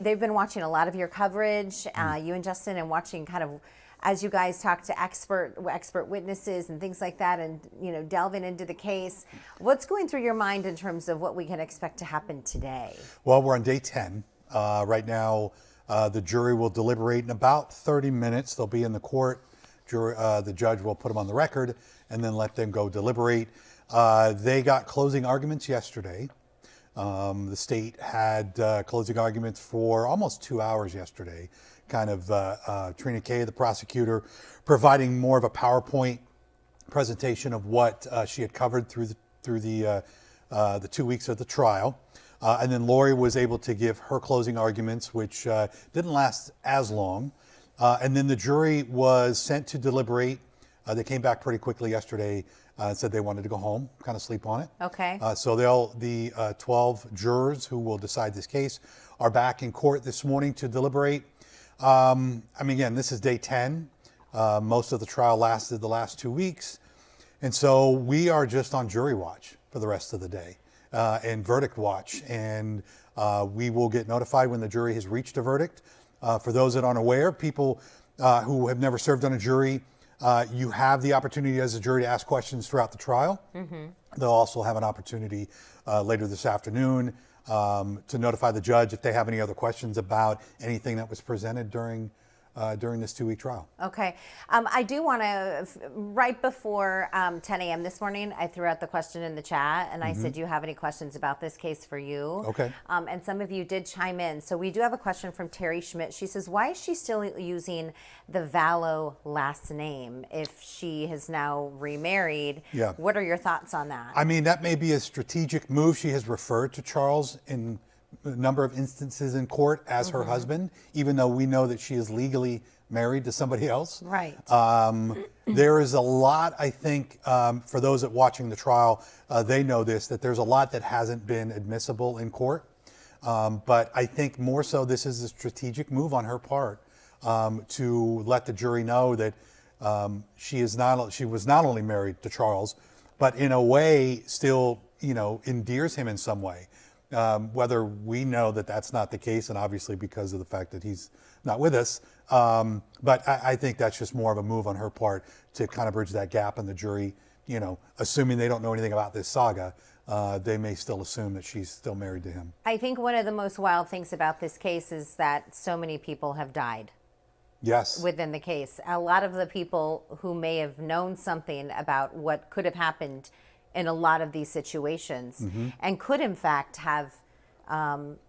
They've been watching a lot of your coverage, you and Justin, and watching kind of as you guys talk to expert witnesses and things like that, and delving into the case. What's going through your mind in terms of what we can expect to happen today? Well, we're on day 10 right now. The jury will deliberate in about 30 minutes. They'll be in the court. The judge will put them on the record and then let them go deliberate. They got closing arguments yesterday. The state had closing arguments for almost 2 hours yesterday. Kind of Trina Kay, the prosecutor, providing more of a PowerPoint presentation of what she had covered through the 2 weeks of the trial. And then Lori was able to give her closing arguments, which didn't last as long. And then the jury was sent to deliberate. They came back pretty quickly yesterday and said they wanted to go home, kind of sleep on it. Okay. So the 12 jurors who will decide this case are back in court this morning to deliberate. I mean, again, this is day 10. Most of the trial lasted the last 2 weeks. And so we are just on jury watch for the rest of the day and verdict watch. And we will get notified when the jury has reached a verdict. For those that aren't aware, people who have never served on a jury, you have the opportunity as a jury to ask questions throughout the trial. Mm-hmm. They'll also have an opportunity later this afternoon to notify the judge if they have any other questions about anything that was presented during this 2-week trial. Okay. I do want to, right before 10 a.m. this morning, I threw out the question in the chat and I said, do you have any questions about this case for you? Okay. And some of you did chime in. So we do have a question from Terry Schmidt. She says, why is she still using the Vallow last name if she has now remarried? Yeah. What are your thoughts on that? I mean, that may be a strategic move. She has referred to Charles in a number of instances in court as her husband, even though we know that she is legally married to somebody else. Right. There is a lot, I think, for those that watching the trial, they know this, that there's a lot that hasn't been admissible in court. But I think more so this is a strategic move on her part to let the jury know that she was not only married to Charles, but in a way still, endears him in some way. Whether we know that that's not the case, and obviously because of the fact that he's not with us. But I think that's just more of a move on her part to kind of bridge that gap in the jury, assuming they don't know anything about this saga, they may still assume that she's still married to him. I think one of the most wild things about this case is that so many people have died. Yes. Within the case. A lot of the people who may have known something about what could have happened in a lot of these situations and could in fact have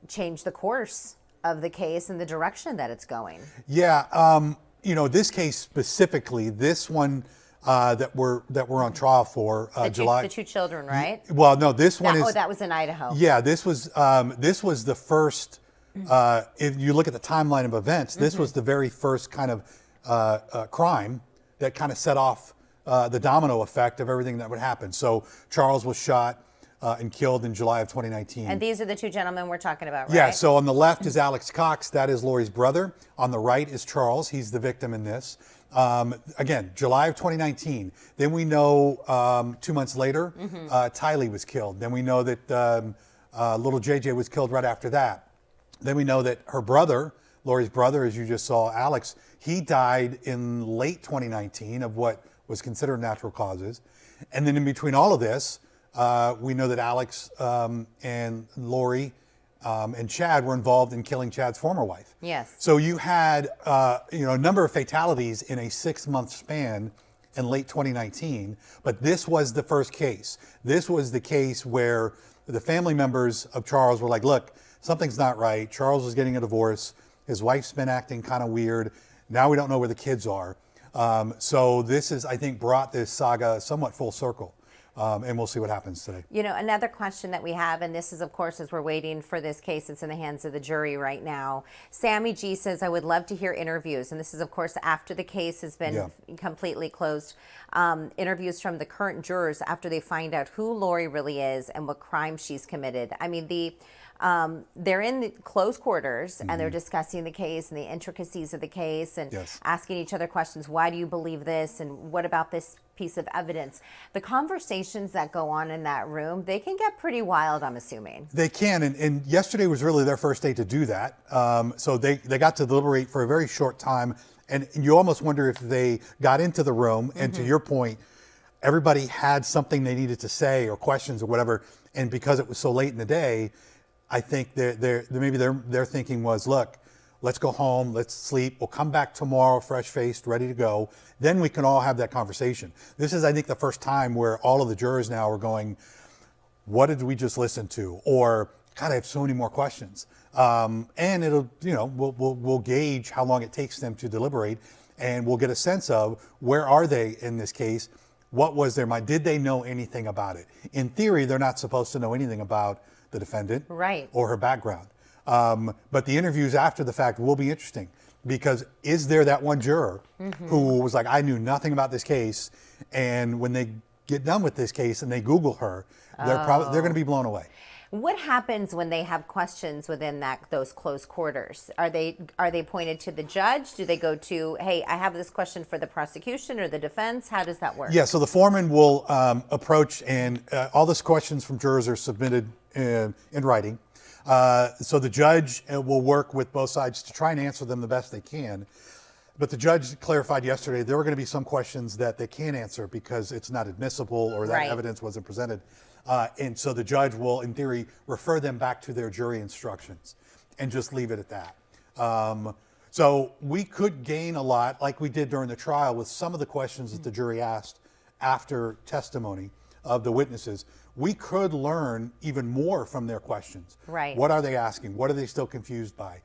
changed the course of the case and the direction that it's going. Yeah, this case specifically, this one that we're on trial for, July. The two children, right? Well, no, this one is. Oh, that was in Idaho. Yeah, this was the first. If you look at the timeline of events, this was the very first kind of crime that kind of set off the domino effect of everything that would happen. So Charles was shot and killed in July of 2019. And these are the two gentlemen we're talking about, right? Yeah, so on the left is Alex Cox. That is Lori's brother. On the right is Charles. He's the victim in this. Again, July of 2019. Then we know 2 months later, Tylee was killed. Then we know that little JJ was killed right after that. Then we know that her brother, Lori's brother, as you just saw, Alex, he died in late 2019 of what was considered natural causes. And then in between all of this, we know that Alex and Lori and Chad were involved in killing Chad's former wife. Yes. So you had a number of fatalities in a 6-month span in late 2019, but this was the first case. This was the case where the family members of Charles were like, look, something's not right. Charles was getting a divorce. His wife's been acting kind of weird. Now we don't know where the kids are. So this is, I think, brought this saga somewhat full circle. And we'll see what happens today. Another question that we have, and this is, of course, as we're waiting for this case, it's in the hands of the jury right now. Sammy G says, I would love to hear interviews. And this is, of course, after the case has been completely closed. Interviews from the current jurors after they find out who Lori really is and what crime she's committed. I mean, they're in the close quarters and they're discussing the case and the intricacies of the case and asking each other questions. Why do you believe this? And what about this piece of evidence. The conversations that go on in that room, they can get pretty wild, I'm assuming. They can, and yesterday was really their first day to do that. So they got to deliberate for a very short time, and you almost wonder if they got into the room, and to your point, everybody had something they needed to say or questions or whatever, and because it was so late in the day, I think maybe their thinking was, look, let's go home, let's sleep, we'll come back tomorrow fresh-faced, ready to go, then we can all have that conversation. This is, I think, the first time where all of the jurors now are going, what did we just listen to? Or, God, I have so many more questions. And it'll, we'll gauge how long it takes them to deliberate, and we'll get a sense of where are they in this case, what was their mind, did they know anything about it? In theory, they're not supposed to know anything about the defendant or her background. But the interviews after the fact will be interesting, because is there that one juror who was like, I knew nothing about this case, and when they get done with this case and they Google her, they're going to be blown away. What happens when they have questions within those close quarters? Are they pointed to the judge? Do they go to, hey, I have this question for the prosecution or the defense? How does that work? Yeah, so the foreman will approach, and all these questions from jurors are submitted in writing. So the judge will work with both sides to try and answer them the best they can. But the judge clarified yesterday there were going to be some questions that they can't answer because it's not admissible or that evidence wasn't presented. And so the judge will, in theory, refer them back to their jury instructions and just leave it at that. So we could gain a lot, like we did during the trial, with some of the questions that the jury asked after testimony of the witnesses. We could learn even more from their questions. Right. What are they asking? What are they still confused by?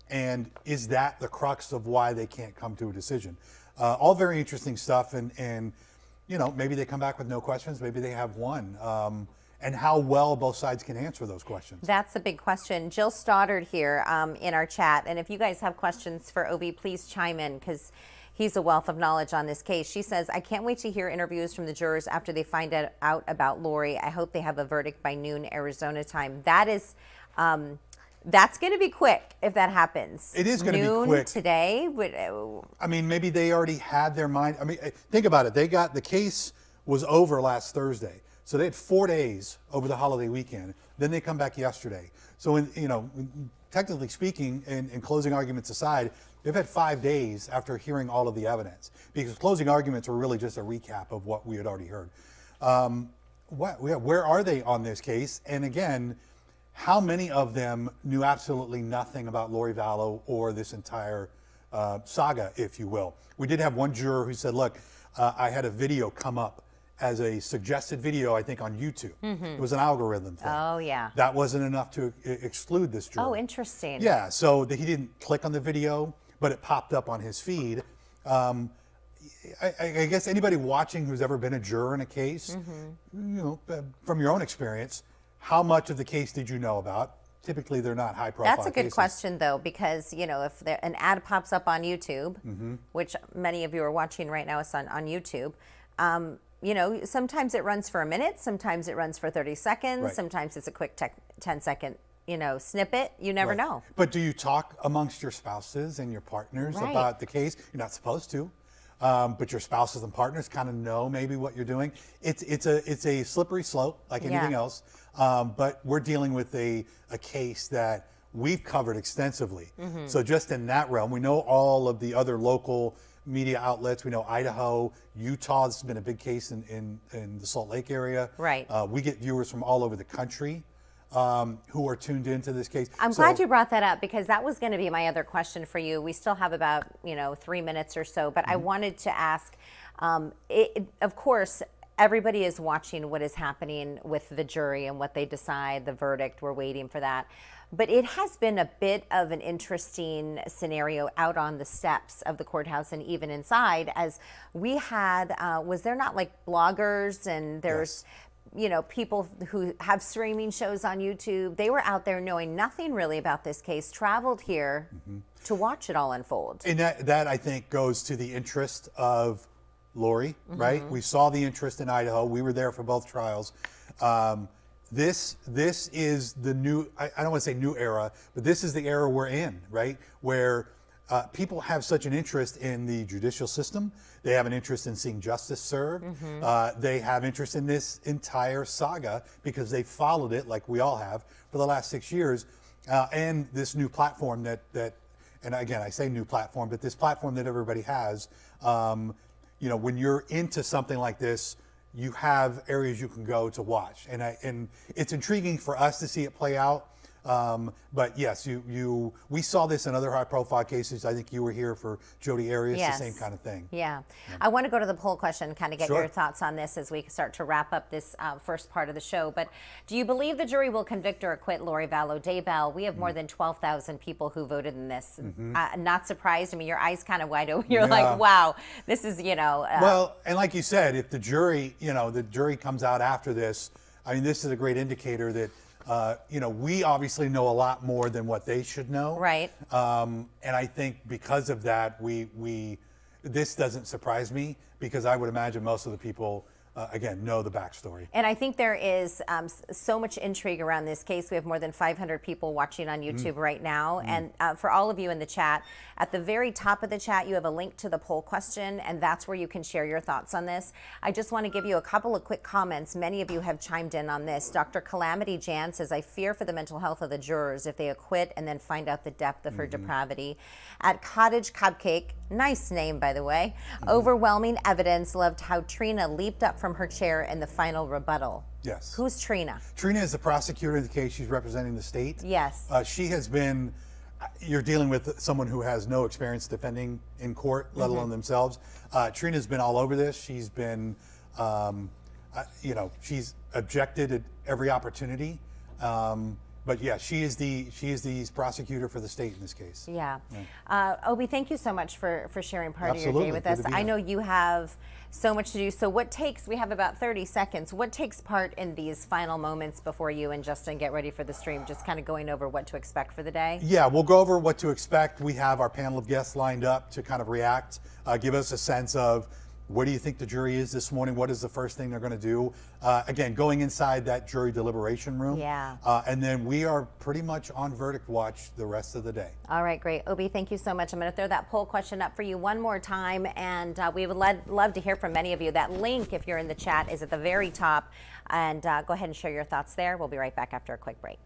And is that the crux of why they can't come to a decision? All very interesting stuff, and maybe they come back with no questions, maybe they have one. And how well both sides can answer those questions. That's a big question. Jill Stoddard here in our chat, and if you guys have questions for Obi, please chime in, because he's a wealth of knowledge on this case. She says, I can't wait to hear interviews from the jurors after they find out about Lori. I hope they have a verdict by noon Arizona time. That is, that's going to be quick if that happens. It is going to be quick. Today? I mean, maybe they already had their mind. I mean, think about it. The case was over last Thursday. So they had 4 days over the holiday weekend. Then they come back yesterday. So, technically speaking, and closing arguments aside, they've had 5 days after hearing all of the evidence, because closing arguments were really just a recap of what we had already heard. Where are they on this case? And again, how many of them knew absolutely nothing about Lori Vallow or this entire saga, if you will? We did have one juror who said, look, I had a video come up as a suggested video, I think, on YouTube. It was an algorithm thing. Oh, yeah. That wasn't enough to exclude this juror. Oh, interesting. Yeah, so he didn't click on the video, but it popped up on his feed. I guess anybody watching who's ever been a juror in a case, from your own experience, how much of the case did you know about? Typically, they're not high-profile That's a good cases. question, though, because, if an ad pops up on YouTube, which many of you are watching right now is on YouTube, sometimes it runs for a minute, sometimes it runs for 30 seconds, sometimes it's a quick 10-second, snippet. You never know. But do you talk amongst your spouses and your partners about the case? You're not supposed to, but your spouses and partners kind of know maybe what you're doing. It's a slippery slope like anything else, but we're dealing with a case that we've covered extensively. So just in that realm, we know all of the other local media outlets. We know Idaho, Utah. This has been a big case in the Salt Lake area. Right. We get viewers from all over the country who are tuned into this case. I'm glad you brought that up, because that was going to be my other question for you. We still have about 3 minutes or so, but I wanted to ask, of course, everybody is watching what is happening with the jury and what they decide, the verdict. We're waiting for that. But it has been a bit of an interesting scenario out on the steps of the courthouse and even inside, as we had, was there not like bloggers and there's, people who have streaming shows on YouTube. They were out there knowing nothing really about this case, traveled here to watch it all unfold. And that I think goes to the interest of Lori, right? We saw the interest in Idaho. We were there for both trials. This is the new, I don't want to say new era, but this is the era we're in, right? Where people have such an interest in the judicial system. They have an interest in seeing justice served. They have interest in this entire saga because they followed it, like we all have, for the last 6 years. And this new platform that, and again, I say new platform, but this platform that everybody has, you know, when you're into something like this, you have areas you can go to watch. And it's intriguing for us to see it play out. But yes, we saw this in other high-profile cases. I think you were here for Jodi Arias, Yes. the same kind of thing. Yeah. I want to go to the poll question, kind of get Sure. your thoughts on this as we start to wrap up this first part of the show. But do you believe the jury will convict or acquit Lori Vallow Daybell? We have more than 12,000 people who voted in this. Not surprised. I mean, your eyes kind of wide open. You're like, wow, this is, you know. Well, and like you said, if the jury, you know, the jury comes out after this, I mean, this is a great indicator that, you know, we obviously know a lot more than what they should know. Right. And I think because of that, this doesn't surprise me because I would imagine most of the people, again, know the backstory. And I think there is so much intrigue around this case. We have more than 500 people watching on YouTube right now. And for all of you in the chat, at the very top of the chat, you have a link to the poll question, and that's where you can share your thoughts on this. I just want to give you a couple of quick comments. Many of you have chimed in on this. Dr. Calamity Jan says, I fear for the mental health of the jurors if they acquit and then find out the depth of her depravity. At Cottage Cupcake, nice name, by the way, overwhelming evidence, loved how Trina leaped up from her chair in the final rebuttal. Yes. Who's Trina? Trina is the prosecutor in the case. She's representing the state. Yes. She has been, you're dealing with someone who has no experience defending in court, let alone themselves. Trina's been all over this. She's been, you know, she's objected at every opportunity. But yeah, she is the prosecutor for the state in this case. Yeah. Obi, thank you so much for sharing part of your Absolutely. day with Good us. to be I here. know you have so much to do. So we have about 30 seconds. What takes part in these final moments before you and Justin get ready for the stream? Just kind of going over what to expect for the day? Yeah, we'll go over what to expect. We have our panel of guests lined up to kind of react, give us a sense of what do you think the jury is this morning? What is the first thing they're going to do? Again, going inside that jury deliberation room. Yeah. And then we are pretty much on verdict watch the rest of the day. All right, great. Obi, thank you so much. I'm going to throw that poll question up for you one more time, and we would love to hear from many of you. That link, if you're in the chat, is at the very top, and go ahead and share your thoughts there. We'll be right back after a quick break.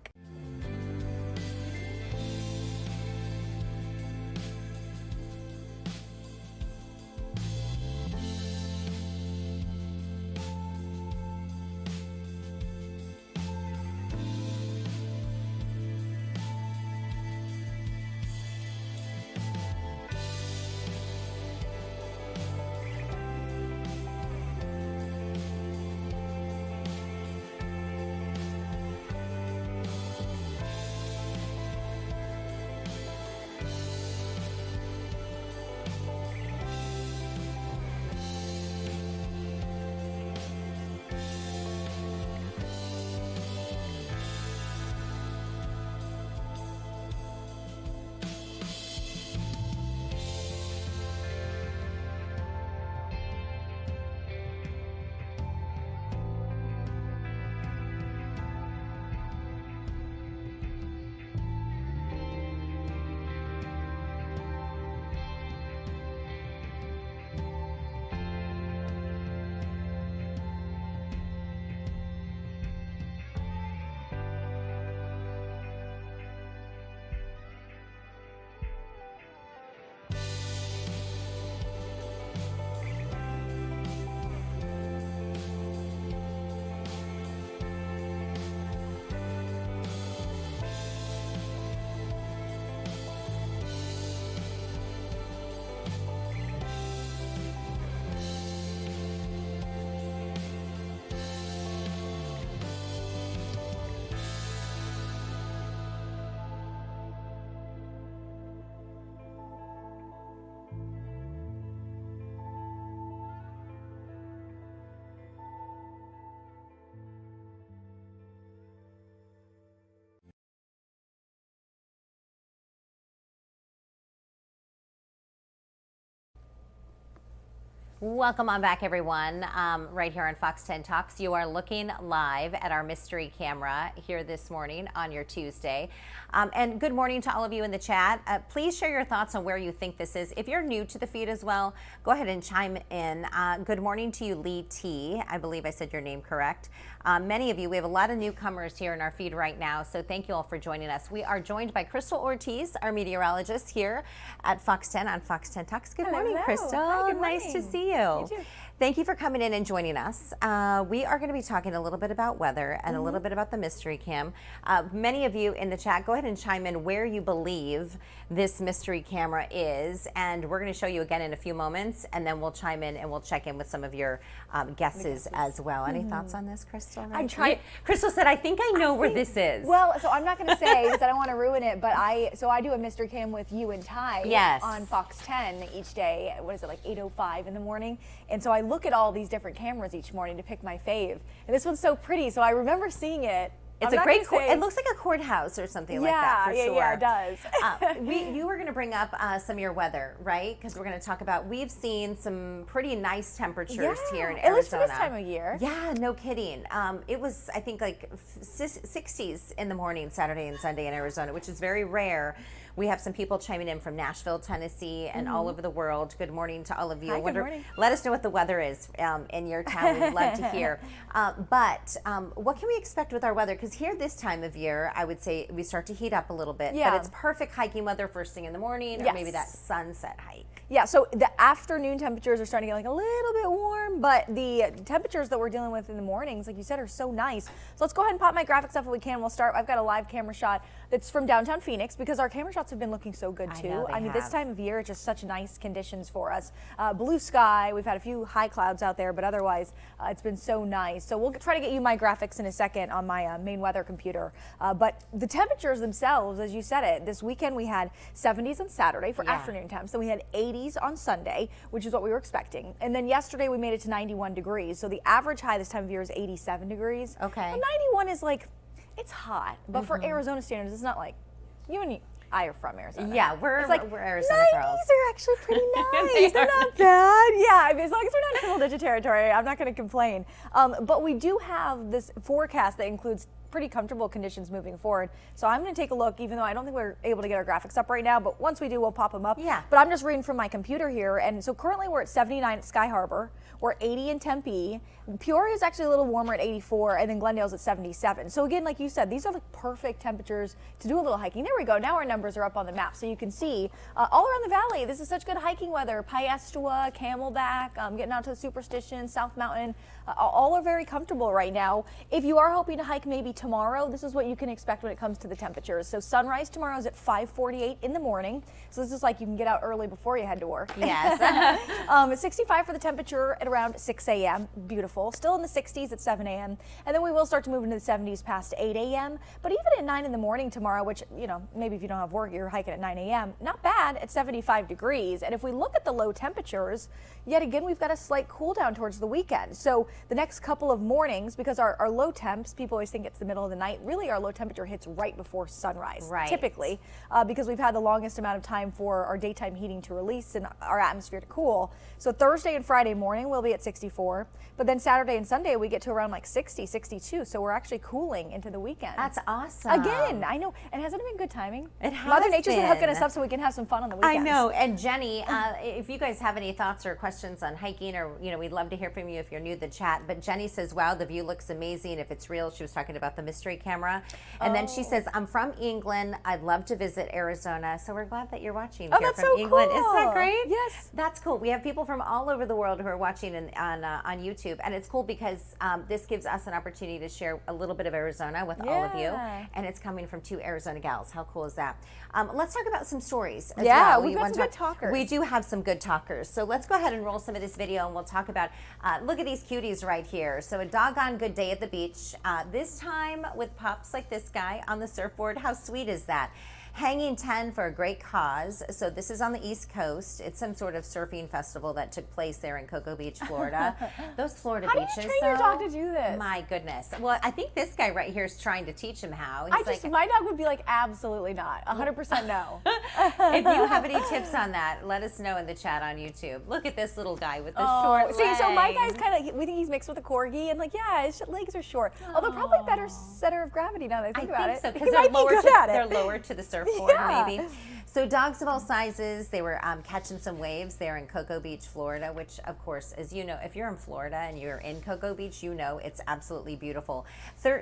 Welcome on back, everyone. Right here on Fox 10 Talks, you are looking live at our mystery camera here this morning on your Tuesday. And good morning to all of you in the chat. Please share your thoughts on where you think this is. If you're new to the feed as well, go ahead and chime in. Good morning to you, Lee T. I believe I said your name correct. Many of you, we have a lot of newcomers here in our feed right now, so thank you all for joining us. We are joined by Krystal Ortiz, our meteorologist here at Fox 10 on Fox 10 Talks. Good morning, Krystal. Hi, good nice morning. to see you. You too. Thank you for coming in and joining us. We are going to be talking a little bit about weather and a little bit about the mystery cam. Many of you in the chat, go ahead and chime in where you believe this mystery camera is, and we're going to show you again in a few moments, and then we'll chime in and we'll check in with some of your guesses as well. Any thoughts on this, Krystal? I'm trying. Krystal said, "I think I know where this is." Well, so I'm not going to say because I don't want to ruin it, but I do a mystery cam with you and Ty on Fox 10 each day. What is it, like 8:05 in the morning? And so I look at all these different cameras each morning to pick my fave. And this one's so pretty, so I remember seeing it. It's a great, it looks like a courthouse or something like that, for sure. Yeah, it does. You were going to bring up some of your weather, right? Because we're going to talk about, we've seen some pretty nice temperatures here in Arizona. At least for this time of year. Yeah, no kidding. It was, I think, like 60s in the morning, Saturday and Sunday in Arizona, which is very rare. We have some people chiming in from Nashville, Tennessee, and all over the world. Good morning to all of you. Hi, good morning. Let us know what the weather is in your town. We'd love to hear. But what can we expect with our weather? Because here this time of year, I would say we start to heat up a little bit. Yeah. But it's perfect hiking weather first thing in the morning, or maybe that sunset hike. Yeah, so the afternoon temperatures are starting to get like a little bit warm, but the temperatures that we're dealing with in the mornings, like you said, are so nice. So let's go ahead and pop my graphics up if we can. We'll start. I've got a live camera shot that's from downtown Phoenix because our camera shots have been looking so good too. I mean, this time of year, it's just such nice conditions for us. Blue sky, we've had a few high clouds out there, but otherwise it's been so nice. So we'll try to get you my graphics in a second on my main weather computer. But the temperatures themselves, as you said it, this weekend we had 70s on Saturday for afternoon temps. Then we had 80s on Sunday, which is what we were expecting. And then yesterday we made it to 91 degrees. So the average high this time of year is 87 degrees. Okay. And 91 is like, it's hot. But for Arizona standards, it's not like, you and I are from Arizona. Yeah, we're Arizona 90s girls. are actually pretty nice. They're not bad. Yeah, I mean, as long as we're not in triple-digit territory, I'm not going to complain. But we do have this forecast that includes pretty comfortable conditions moving forward. So I'm going to take a look, even though I don't think we're able to get our graphics up right now, but once we do, we'll pop them up. Yeah. But I'm just reading from my computer here, and so currently we're at 79 at Sky Harbor, we're 80 in Tempe, Peoria is actually a little warmer at 84, and then Glendale's at 77. So again, like you said, these are the perfect temperatures to do a little hiking. There we go. Now our numbers are up on the map, so you can see all around the valley, this is such good hiking weather. Piestewa, Camelback, getting out to the Superstition, South Mountain, all are very comfortable right now. If you are hoping to hike maybe tomorrow, this is what you can expect when it comes to the temperatures. So sunrise tomorrow is at 5:48 in the morning. So this is like you can get out early before you head to work. Yes. 65 for the temperature at around 6 a.m. Beautiful. Still in the 60s at 7 a.m. And then we will start to move into the 70s past 8 a.m. But even at 9 in the morning tomorrow, which, you know, maybe if you don't have work, you're hiking at 9 a.m., not bad at 75 degrees. And if we look at the low temperatures, yet again, we've got a slight cool down towards the weekend. So the next couple of mornings, because our low temps, people always think it's the middle of the night, really our low temperature hits right before sunrise, typically, because we've had the longest amount of time for our daytime heating to release and our atmosphere to cool. So Thursday and Friday morning we'll be at 64, but then Saturday and Sunday we get to around like 60, 62. So we're actually cooling into the weekend. That's awesome. Again, I know. And hasn't it been good timing? It has. Mother Nature's been hooking been. us up so we can have some fun on the weekends. I know. And Jenny, if you guys have any thoughts or questions on hiking, or, you know, we'd love to hear from you if you're new to the chat. But Jenny says, wow, the view looks amazing. If it's real, she was talking about the mystery camera. And then she says, I'm from England. I'd love to visit Arizona. So we're glad that you're watching here from England. Cool. Isn't that great? Yes. That's cool. We have people from all over the world who are watching on YouTube. And it's cool because this gives us an opportunity to share a little bit of Arizona with all of you. And it's coming from two Arizona gals. How cool is that? Let's talk about some stories as well. We've got some good talkers. We do have some good talkers. So let's go ahead and roll some of this video and we'll talk about, look at these cuties right here. So a doggone good day at the beach. This time with pups like this guy on the surfboard. How sweet is that? Hanging 10 for a great cause. So this is on the East Coast. It's some sort of surfing festival that took place there in Cocoa Beach, Florida. Those Florida beaches, How do you train your dog to do this? My goodness. Well, I think this guy right here is trying to teach him how. My dog would be like, absolutely not. 100% no. If you have any tips on that, let us know in the chat on YouTube. Look at this little guy with the short legs. See, so my guy's kind of, we think he's mixed with a corgi, and like, yeah, his legs are short. Although probably better center of gravity now that I think about it. So, because they're lower to the surfboard, maybe. So dogs of all sizes, they were catching some waves there in Cocoa Beach, Florida, which of course, as you know, if you're in Florida and you're in Cocoa Beach, you know it's absolutely beautiful.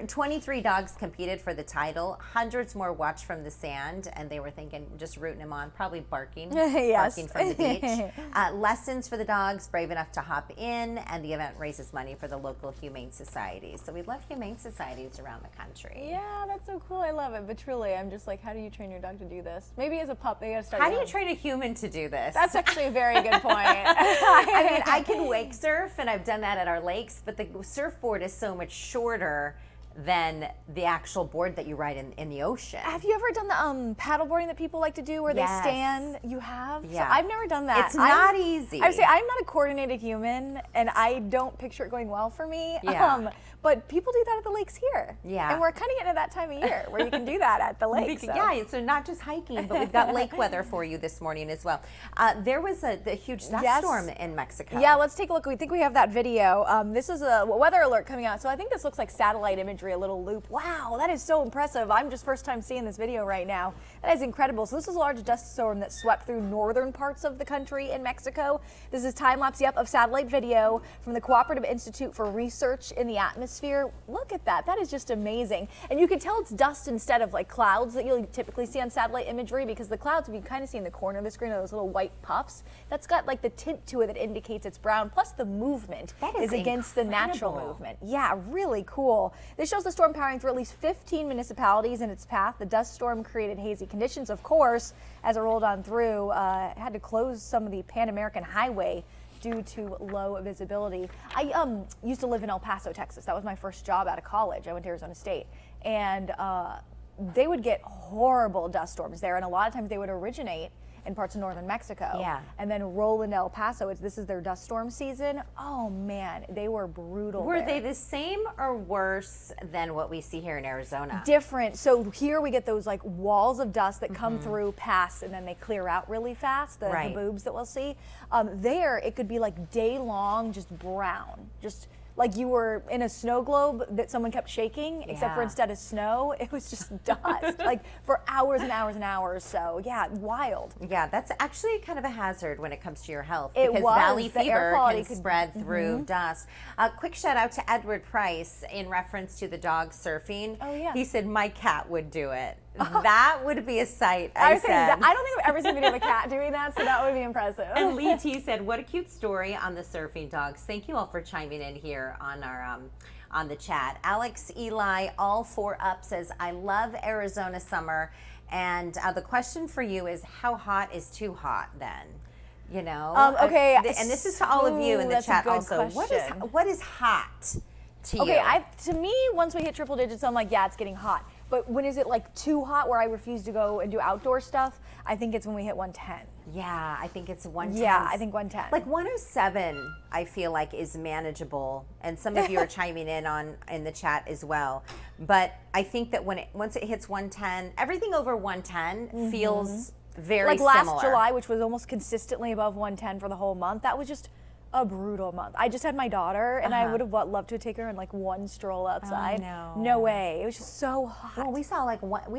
23 dogs competed for the title, hundreds more watched from the sand, and they were thinking, just rooting them on, probably barking, barking from the beach. Lessons for the dogs brave enough to hop in, and the event raises money for the local humane societies. So we love humane societies around the country. Yeah, that's so cool. I love it. But truly, I'm just like, how do you train your dog to do this? Maybe as a pup, they gotta start. How do you train a human to do this? That's actually a very good point. I mean, I can wake surf, and I've done that at our lakes, but the surfboard is so much shorter than the actual board that you ride in the ocean. Have you ever done the paddleboarding that people like to do where they stand? You have? Yeah. So I've never done that. It's not easy. I would say I'm not a coordinated human, and I don't picture it going well for me. Yeah. But people do that at the lakes here. Yeah. And we're kind of getting to that time of year where you can do that at the lake. Yeah, so not just hiking, but we've got lake weather for you this morning as well. There was a huge dust storm in Mexico. Yeah, let's take a look. We think we have that video. This is a weather alert coming out. So I think this looks like satellite imagery, a little loop. Wow, that is so impressive. I'm just first time seeing this video right now. That is incredible. So this is a large dust storm that swept through northern parts of the country in Mexico. This is time-lapse, of satellite video from the Cooperative Institute for Research in the Atmosphere. Look at that. That is just amazing. And you can tell it's dust instead of like clouds that you'll typically see on satellite imagery, because the clouds, if you kind of see in the corner of the screen, are those little white puffs. That's got like the tint to it that indicates it's brown, plus the movement is against the natural movement. Yeah, really cool. This shows the storm powering through at least 15 municipalities in its path. The dust storm created hazy conditions, of course, as it rolled on through. Had to close some of the Pan American Highway due to low visibility. I used to live in El Paso, Texas. That was my first job out of college. I went to Arizona State, and they would get horrible dust storms there, and a lot of times they would originate in parts of northern Mexico, and then roll into El Paso. This is their dust storm season. Oh man, they were brutal. Were they the same or worse than what we see here in Arizona? Different. So here we get those like walls of dust that come through, pass, and then they clear out really fast, the haboobs that we'll see. There, it could be like day long, just brown, just like you were in a snow globe that someone kept shaking, except for instead of snow, it was just dust, like for hours and hours and hours. So yeah, wild. Yeah, that's actually kind of a hazard when it comes to your health, because valley fever can spread through dust. Quick shout out to Edward Price in reference to the dog surfing. Oh yeah. He said, my cat would do it. That would be a sight, I said. I don't think I've ever seen a video of a cat doing that, so that would be impressive. And Lee T said, what a cute story on the surfing dogs. Thank you all for chiming in here on our on the chat. Alex Eli, all 4 up, says, I love Arizona summer. And the question for you is, how hot is too hot then? You know? Okay. And this is to all of you in the chat also. Question. What is hot to you? Okay, to me, once we hit triple digits, I'm like, yeah, it's getting hot. But when is it like too hot where I refuse to go and do outdoor stuff? I think it's when we hit 110. Yeah, I think it's 110. Yeah, I think 110. Like 107, I feel like is manageable, and some of you are chiming in the chat as well. But I think that once it hits 110, everything over 110 feels very like similar. Last July, which was almost consistently above 110 for the whole month. That was just a brutal month. I just had my daughter, and I would have loved to take her on like one stroll outside. Oh, no way. It was just so hot. Well, we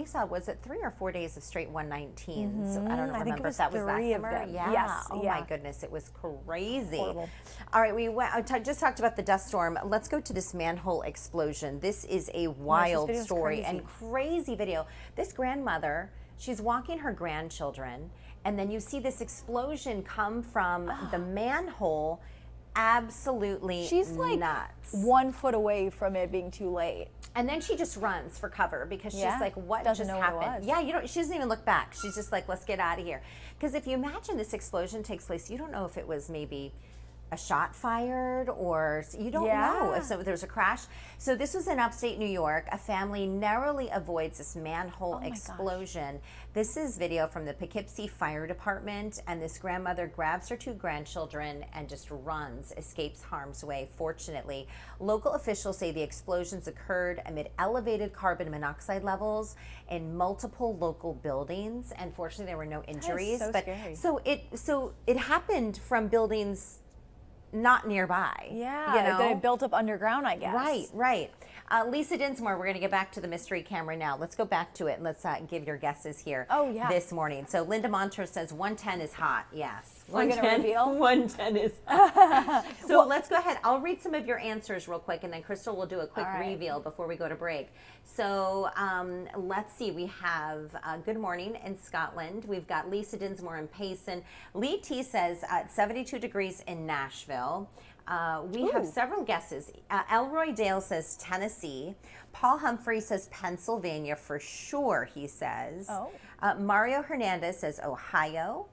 saw was it 3 or 4 days of straight 119? So I don't I think remember it was if that was 3 last of summer. them. Yeah. Yes. Oh my goodness, it was crazy. Horrible. All right, just talked about the dust storm. Let's go to this manhole explosion. This is a wild story and crazy video. This grandmother, she's walking her grandchildren, and then you see this explosion come from the manhole. Absolutely She's like nuts. 1 foot away from it being too late. And then she just runs for cover because she's like, what Doesn't just know what it happened? was. Yeah, she doesn't even look back. She's just like, let's get out of here. Because if you imagine this explosion takes place, you don't know if it was maybe a shot fired, or you don't know if there's a crash. So this was in upstate New York. A family narrowly avoids this manhole explosion. This is video from the Poughkeepsie Fire Department, and this grandmother grabs her 2 grandchildren and just runs, escapes harm's way, fortunately. Local officials say the explosions occurred amid elevated carbon monoxide levels in multiple local buildings, and fortunately there were no injuries. That is so scary. So it happened from buildings not nearby. Yeah, you know? that it built up underground, I guess. Right. Lisa Dinsmore, we're going to get back to the mystery camera now. Let's go back to it and let's give your guesses here this morning. So Linda Montrose says 110 is hot. Yes. We're going to reveal? 110 is hot. So let's go ahead. I'll read some of your answers real quick, and then Krystal will do a quick reveal before we go to break. So let's see. We have good morning in Scotland. We've got Lisa Dinsmore in Payson. Lee T says 72 degrees in Nashville. We have several guesses. Elroy Dale says Tennessee. Paul Humphrey says Pennsylvania for sure, he says. Mario Hernandez says Ohio.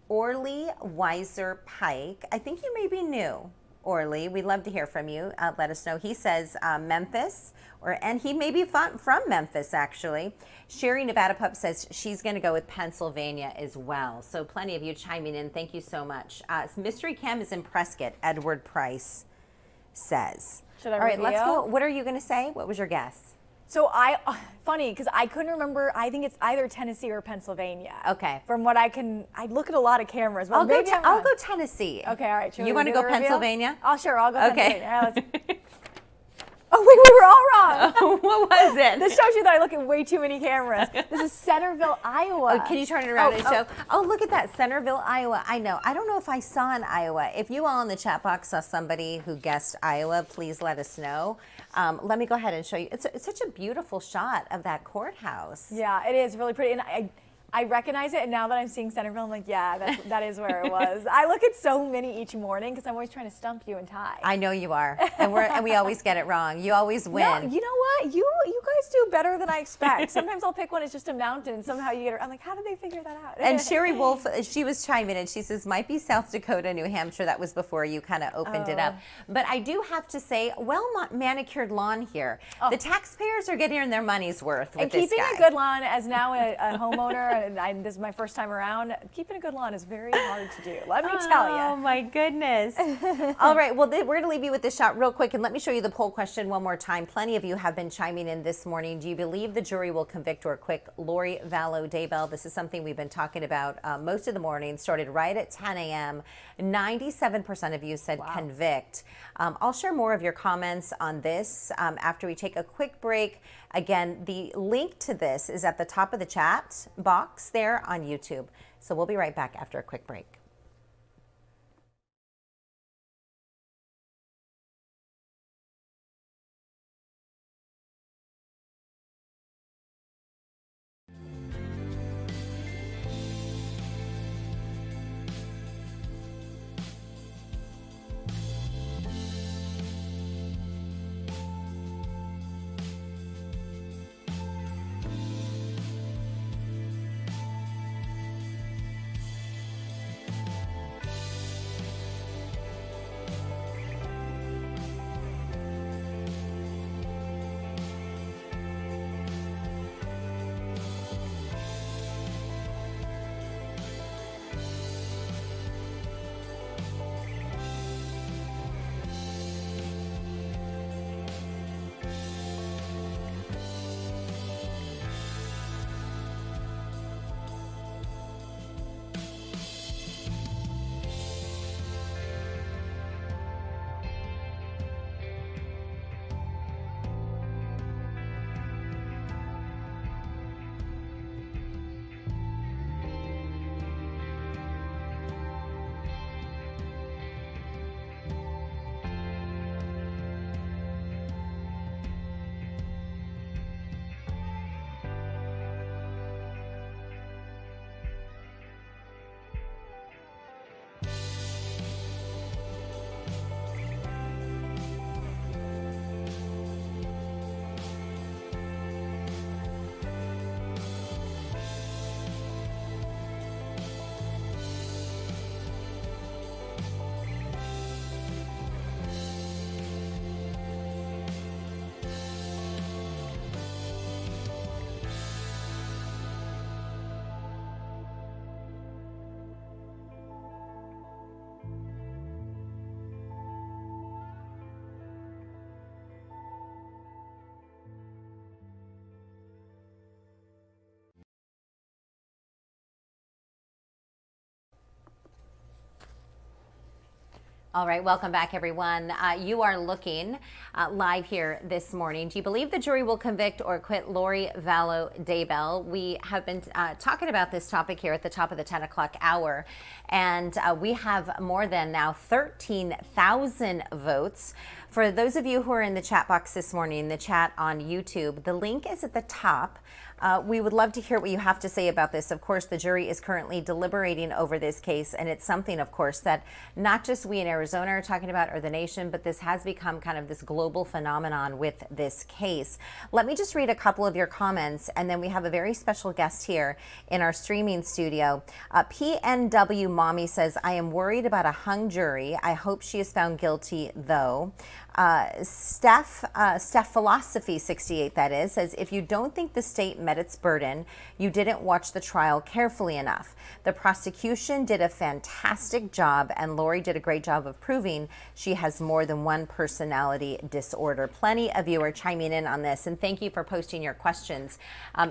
Orly Weiser Pike. I think you may be new, Orly. We'd love to hear from you. Let us know. He says Memphis, and he may be from Memphis, actually. Sherry Nevada Pup says she's going to go with Pennsylvania as well. So plenty of you chiming in. Thank you so much. Mystery Cam is in Prescott, Edward Price says. Should I All right, reveal? let's go. What are you going to say? What was your guess? So funny, because I couldn't remember. I think it's either Tennessee or Pennsylvania. Okay. From what I look at a lot of cameras. But I'll go Tennessee. Okay, all right. You want to go Pennsylvania? Oh, sure. I'll go Pennsylvania. Okay. Oh, wait, we were all wrong. What was it? This shows you that I look at way too many cameras. This is Centerville, Iowa. Oh, can you turn it around and show? Oh, look at that, Centerville, Iowa. I know. I don't know if I saw in Iowa. If you all in the chat box saw somebody who guessed Iowa, please let us know. Let me go ahead and show you. It's such a beautiful shot of that courthouse. Yeah, it is really pretty. And I recognize it, and now that I'm seeing Centerville, I'm like, yeah, that is where it was. I look at so many each morning because I'm always trying to stump you and Ty. I know you are, and we always get it wrong. You always win. No, you know what? You guys do better than I expect. Sometimes I'll pick one. It's just a mountain. Somehow you get it. I'm like, how did they figure that out? And Sherry Wolf, she was chiming in. She says, might be South Dakota, New Hampshire. That was before you kind of opened it up. But I do have to say, well manicured lawn here. The taxpayers are getting their money's worth with this guy. And keeping a good lawn, as now a homeowner, and this is my first time around, keeping a good lawn is very hard to do. Let me tell you. Oh my goodness. All right, well, we're going to leave you with this shot real quick, and let me show you the poll question one more time. Plenty of you have been chiming in this morning. Do you believe the jury will convict or acquit Lori Vallow Daybell? This is something we've been talking about most of the morning. Started right at 10 a.m. 97% of you said convict. I'll share more of your comments on this after we take a quick break. Again, the link to this is at the top of the chat box there on YouTube. So we'll be right back after a quick break. All right, welcome back, everyone. You are looking live here this morning. Do you believe the jury will convict or acquit Lori Vallow Daybell? We have been talking about this topic here at the top of the 10 o'clock hour, and we have more than now 13,000 votes. For those of you who are in the chat box this morning, the chat on YouTube, the link is at the top. We would love to hear what you have to say about this. Of course, the jury is currently deliberating over this case, and it's something, of course, that not just we in Arizona are talking about or the nation, but this has become kind of this global phenomenon with this case. Let me just read a couple of your comments, and then we have a very special guest here in our streaming studio. PNW Mommy says, I am worried about a hung jury. I hope she is found guilty, though. Steph Philosophy 68, that is, says, if you don't think the state met its burden, you didn't watch the trial carefully enough. The prosecution did a fantastic job, and Lori did a great job of proving she has more than one personality disorder. Plenty of you are chiming in on this, and thank you for posting your questions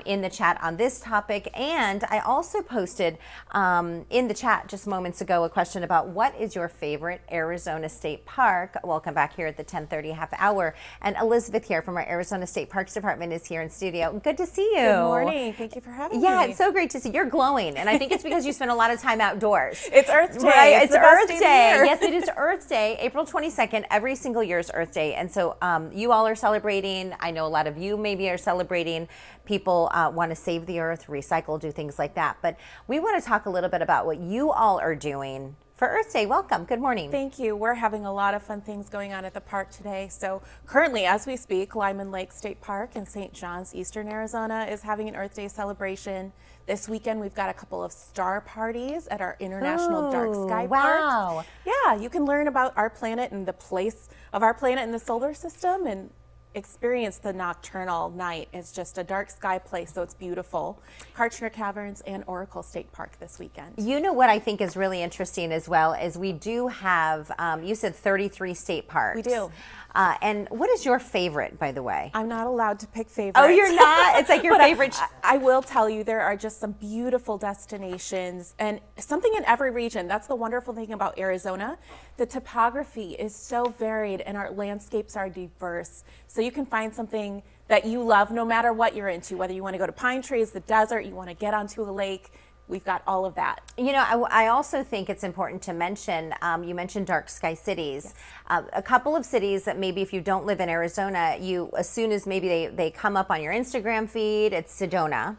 in the chat on this topic. And I also posted in the chat just moments ago a question about what is your favorite Arizona State Park. Welcome back here at the 10:30 half hour. And Elisabeth here from our Arizona State Parks Department is here in studio. Good to see you. Good morning. Thank you for having me. Yeah, it's so great to see. You're glowing, and I think it's because you spend a lot of time outdoors. It's Earth Day. Right? It's Earth Day. Day. Yes, it is Earth Day. April 22nd, every single year is Earth Day. And so you all are celebrating. I know a lot of you maybe are celebrating. People want to save the earth, recycle, do things like that. But we want to talk a little bit about what you all are doing for Earth Day. Welcome. Good morning. Thank you. We're having a lot of fun things going on at the park today. So currently, as we speak, Lyman Lake State Park in St. John's, Eastern Arizona is having an Earth Day celebration. This weekend, we've got a couple of star parties at our International Dark Sky wow. Parks. Yeah, you can learn about our planet and the place of our planet in the solar system and experience the nocturnal night. It's just a dark sky place, so it's beautiful. Kartchner Caverns and Oracle State Park this weekend. You know what I think is really interesting as well is we do have, you said 33 state parks. We do. And what is your favorite, by the way? I'm not allowed to pick favorites. Oh, you're not? It's like your favorite. I will tell you, there are just some beautiful destinations and something in every region. That's the wonderful thing about Arizona. The topography is so varied and our landscapes are diverse. So you can find something that you love no matter what you're into, whether you want to go to pine trees, the desert, you want to get onto a lake. We've got all of that. You know, I also think it's important to mention, you mentioned dark sky cities. Yes. A couple of cities that maybe if you don't live in Arizona, as soon as maybe they come up on your Instagram feed, it's Sedona,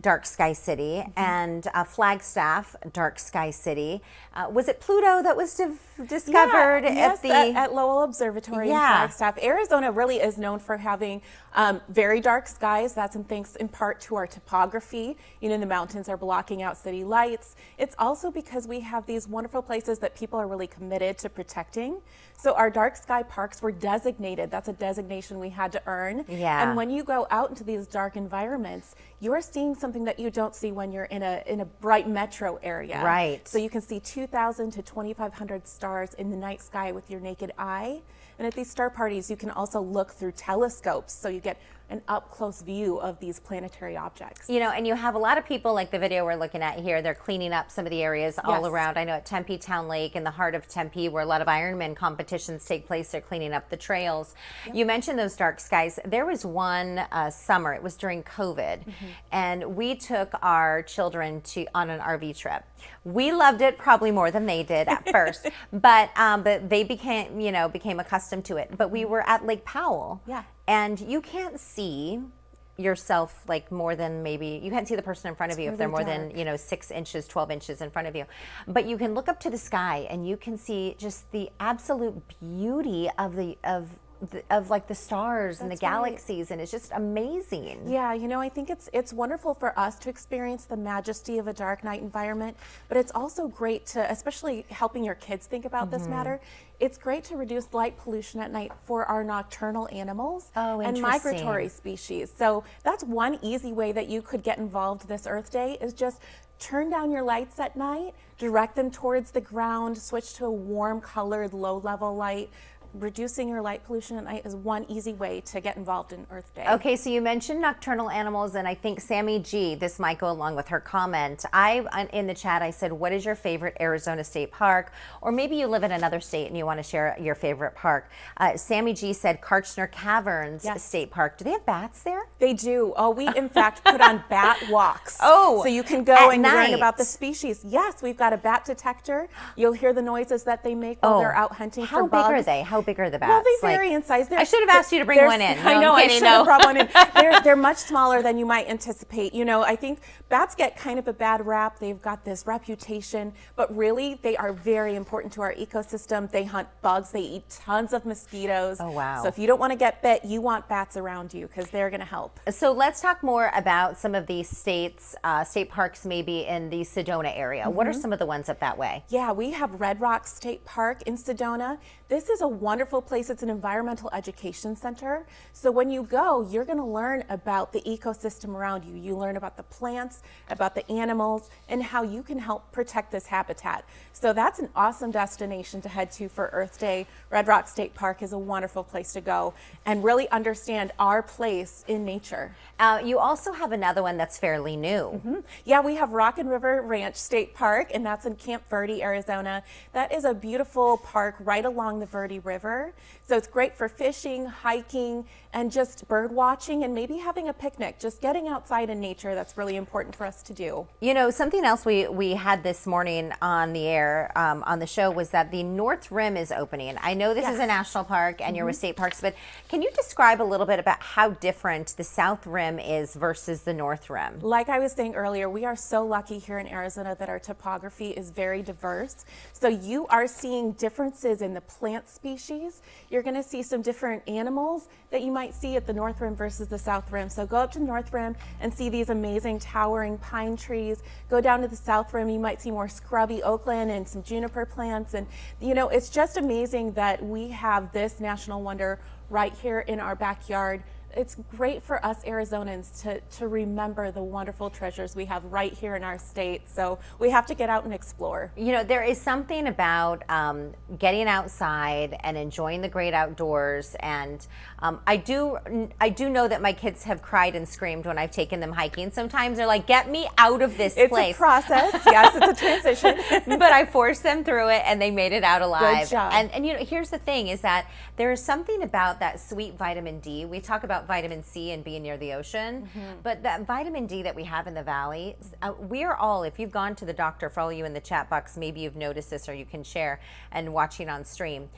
dark sky city, and Flagstaff, dark sky city. Was it Pluto that was discovered at Lowell Observatory in Flagstaff? Arizona really is known for having very dark skies. That's thanks in part to our topography. You know, the mountains are blocking out city lights. It's also because we have these wonderful places that people are really committed to protecting. So our dark sky parks were designated. That's a designation we had to earn. Yeah. And when you go out into these dark environments, you're seeing something that you don't see when you're in a bright metro area. Right. So you can see 2,000 to 2,500 stars in the night sky with your naked eye. And at these star parties, you can also look through telescopes, so you get an up-close view of these planetary objects. You know, and you have a lot of people, like the video we're looking at here, they're cleaning up some of the areas all around. I know at Tempe Town Lake, in the heart of Tempe, where a lot of Ironman competitions take place, they're cleaning up the trails. Yep. You mentioned those dark skies. There was one summer, it was during COVID, and we took our children on an RV trip. We loved it probably more than they did at first, but they became accustomed to it. But we were at Lake Powell. Yeah. And you can't see yourself like more than maybe, you can't see the person in front of you if they're more than 6 inches, 12 inches in front of you. But you can look up to the sky and you can see just the absolute beauty of like the stars and the galaxies, and it's just amazing. Yeah, you know, I think it's wonderful for us to experience the majesty of a dark night environment, but it's also great to, especially helping your kids think about this matter, it's great to reduce light pollution at night for our nocturnal animals and migratory species. So that's one easy way that you could get involved this Earth Day, is just turn down your lights at night, direct them towards the ground, switch to a warm colored low level light. reducing your light pollution at night is one easy way to get involved in Earth Day. Okay, so you mentioned nocturnal animals, and I think Sammy G, this might go along with her comment. In the chat, I said, what is your favorite Arizona state park? Or maybe you live in another state and you want to share your favorite park. Sammy G said Kartchner Caverns State Park. Do they have bats there? They do. Oh, we in fact put on bat walks. Oh, so you can go and night. learn about the species. Yes, we've got a bat detector. You'll hear the noises that they make while they're out hunting for bugs. How big are they? How big are the bats? Well, they vary in size. I should have asked you to bring one in. I know, I should have brought one in. They're much smaller than you might anticipate. You know, I think bats get kind of a bad rap. They've got this reputation, but really they are very important to our ecosystem. They hunt bugs. They eat tons of mosquitoes. Oh, wow. So if you don't want to get bit, you want bats around you because they're going to help. So let's talk more about some of these state parks maybe in the Sedona area. What are some of the ones up that way? Yeah, we have Red Rock State Park in Sedona. This is a wonderful place. It's an environmental education center. So when you go, you're going to learn about the ecosystem around you. You learn about the plants, about the animals, and how you can help protect this habitat. So that's an awesome destination to head to for Earth Day. Red Rock State Park is a wonderful place to go and really understand our place in nature. You also have another one that's fairly new. Yeah, we have Rock and River Ranch State Park, and that's in Camp Verde, Arizona. That is a beautiful park right along the Verde River. So it's great for fishing, hiking, and just bird watching, and maybe having a picnic, just getting outside in nature. That's really important for us to do. You know, something else we had this morning on the air, on the show, was that the North Rim is opening. I know this is a national park and you're with state parks, but can you describe a little bit about how different the South Rim is versus the North Rim? Like I was saying earlier, we are so lucky here in Arizona that our topography is very diverse. So you are seeing differences in the plant species. You're going to see some different animals that you might see at the North Rim versus the South Rim. So go up to North Rim and see these amazing towering pine trees. Go down to the South Rim, you might see more scrubby oakland and some juniper plants. And you know, it's just amazing that we have this national wonder right here in our backyard. It's great for us Arizonans to remember the wonderful treasures we have right here in our state. So we have to get out and explore. You know, there is something about getting outside and enjoying the great outdoors. And I do know that my kids have cried and screamed when I've taken them hiking. Sometimes they're like, get me out of this place. It's a process. Yes, it's a transition. But I forced them through it and they made it out alive. Good job. And you know, here's the thing is that there is something about that sweet vitamin D. We talk about vitamin C and being near the ocean, but that vitamin D that we have in the valley, we are all, if you've gone to the doctor, for all you in the chat box, maybe you've noticed this or you can share and watching on stream.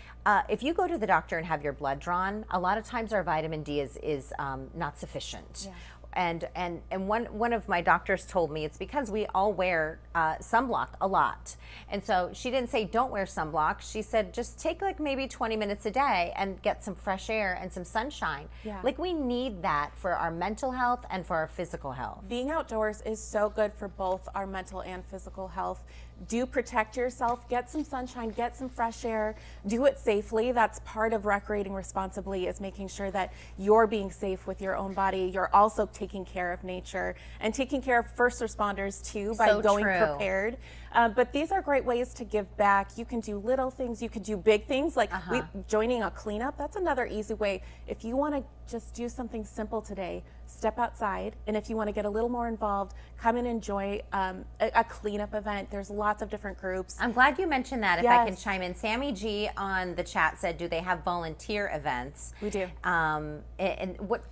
If you go to the doctor and have your blood drawn, a lot of times our vitamin D is not sufficient. Yeah. And one of my doctors told me it's because we all wear sunblock a lot. And so she didn't say don't wear sunblock. She said just take like maybe 20 minutes a day and get some fresh air and some sunshine. Yeah. Like we need that for our mental health and for our physical health. Being outdoors is so good for both our mental and physical health. Do protect yourself, get some sunshine, get some fresh air, do it safely. That's part of recreating responsibly, is making sure that you're being safe with your own body. You're also taking care of nature and taking care of first responders too by going prepared. But these are great ways to give back. You can do little things, you can do big things like joining a cleanup. That's another easy way. If you want to just do something simple today, step outside, and if you want to get a little more involved, come and enjoy a cleanup event. There's lots of different groups. I'm glad you mentioned that. If I can chime in, Sammy G on the chat said, do they have volunteer events? We do. And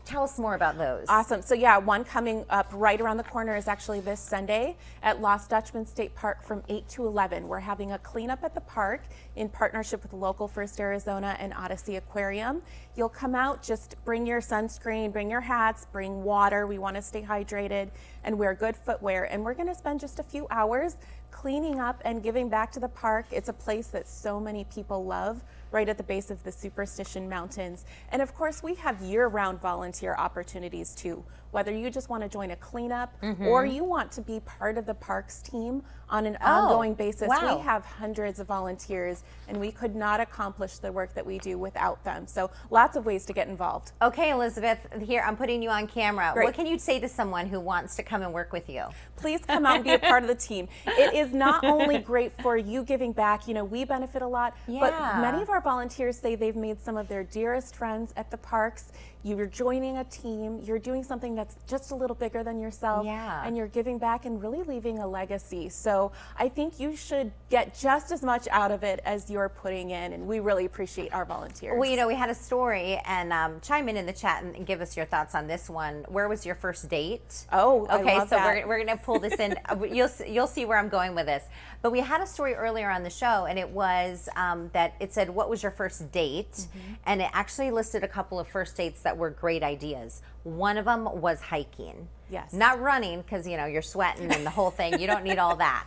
tell us more about those. Awesome. So yeah, one coming up right around the corner is actually this Sunday at Lost Dutchman State Park from 8 to 11. We're having a cleanup at the park in partnership with Local First Arizona and Odyssey Aquarium. You'll come out, just bring your sunscreen, bring your hats, bring water. We want to stay hydrated and wear good footwear. And we're going to spend just a few hours cleaning up and giving back to the park. It's a place that so many people love, right at the base of the Superstition Mountains. And of course, we have year-round volunteer opportunities too. Whether you just want to join a cleanup or you want to be part of the parks team on an ongoing basis, we have hundreds of volunteers and we could not accomplish the work that we do without them. So lots of ways to get involved. Okay, Elisabeth, here I'm putting you on camera. Great. What can you say to someone who wants to come and work with you? Please come out and be a part of the team. It is not only great for you giving back, you know, we benefit a lot, but many of our volunteers say they've made some of their dearest friends at the parks. You're joining a team, you're doing something that's just a little bigger than yourself, and you're giving back and really leaving a legacy. So I think you should get just as much out of it as you're putting in, and we really appreciate our volunteers. Well, you know, we had a story, and chime in the chat and give us your thoughts on this one. Where was your first date? Oh, okay, I love so that. we're going to pull this in. You'll see where I'm going with this. But we had a story earlier on the show, and it was that it said, what was your first date? And it actually listed a couple of first dates that were great ideas. One of them was hiking. Yes. Not running, because, you know, you're sweating and the whole thing. You don't need all that.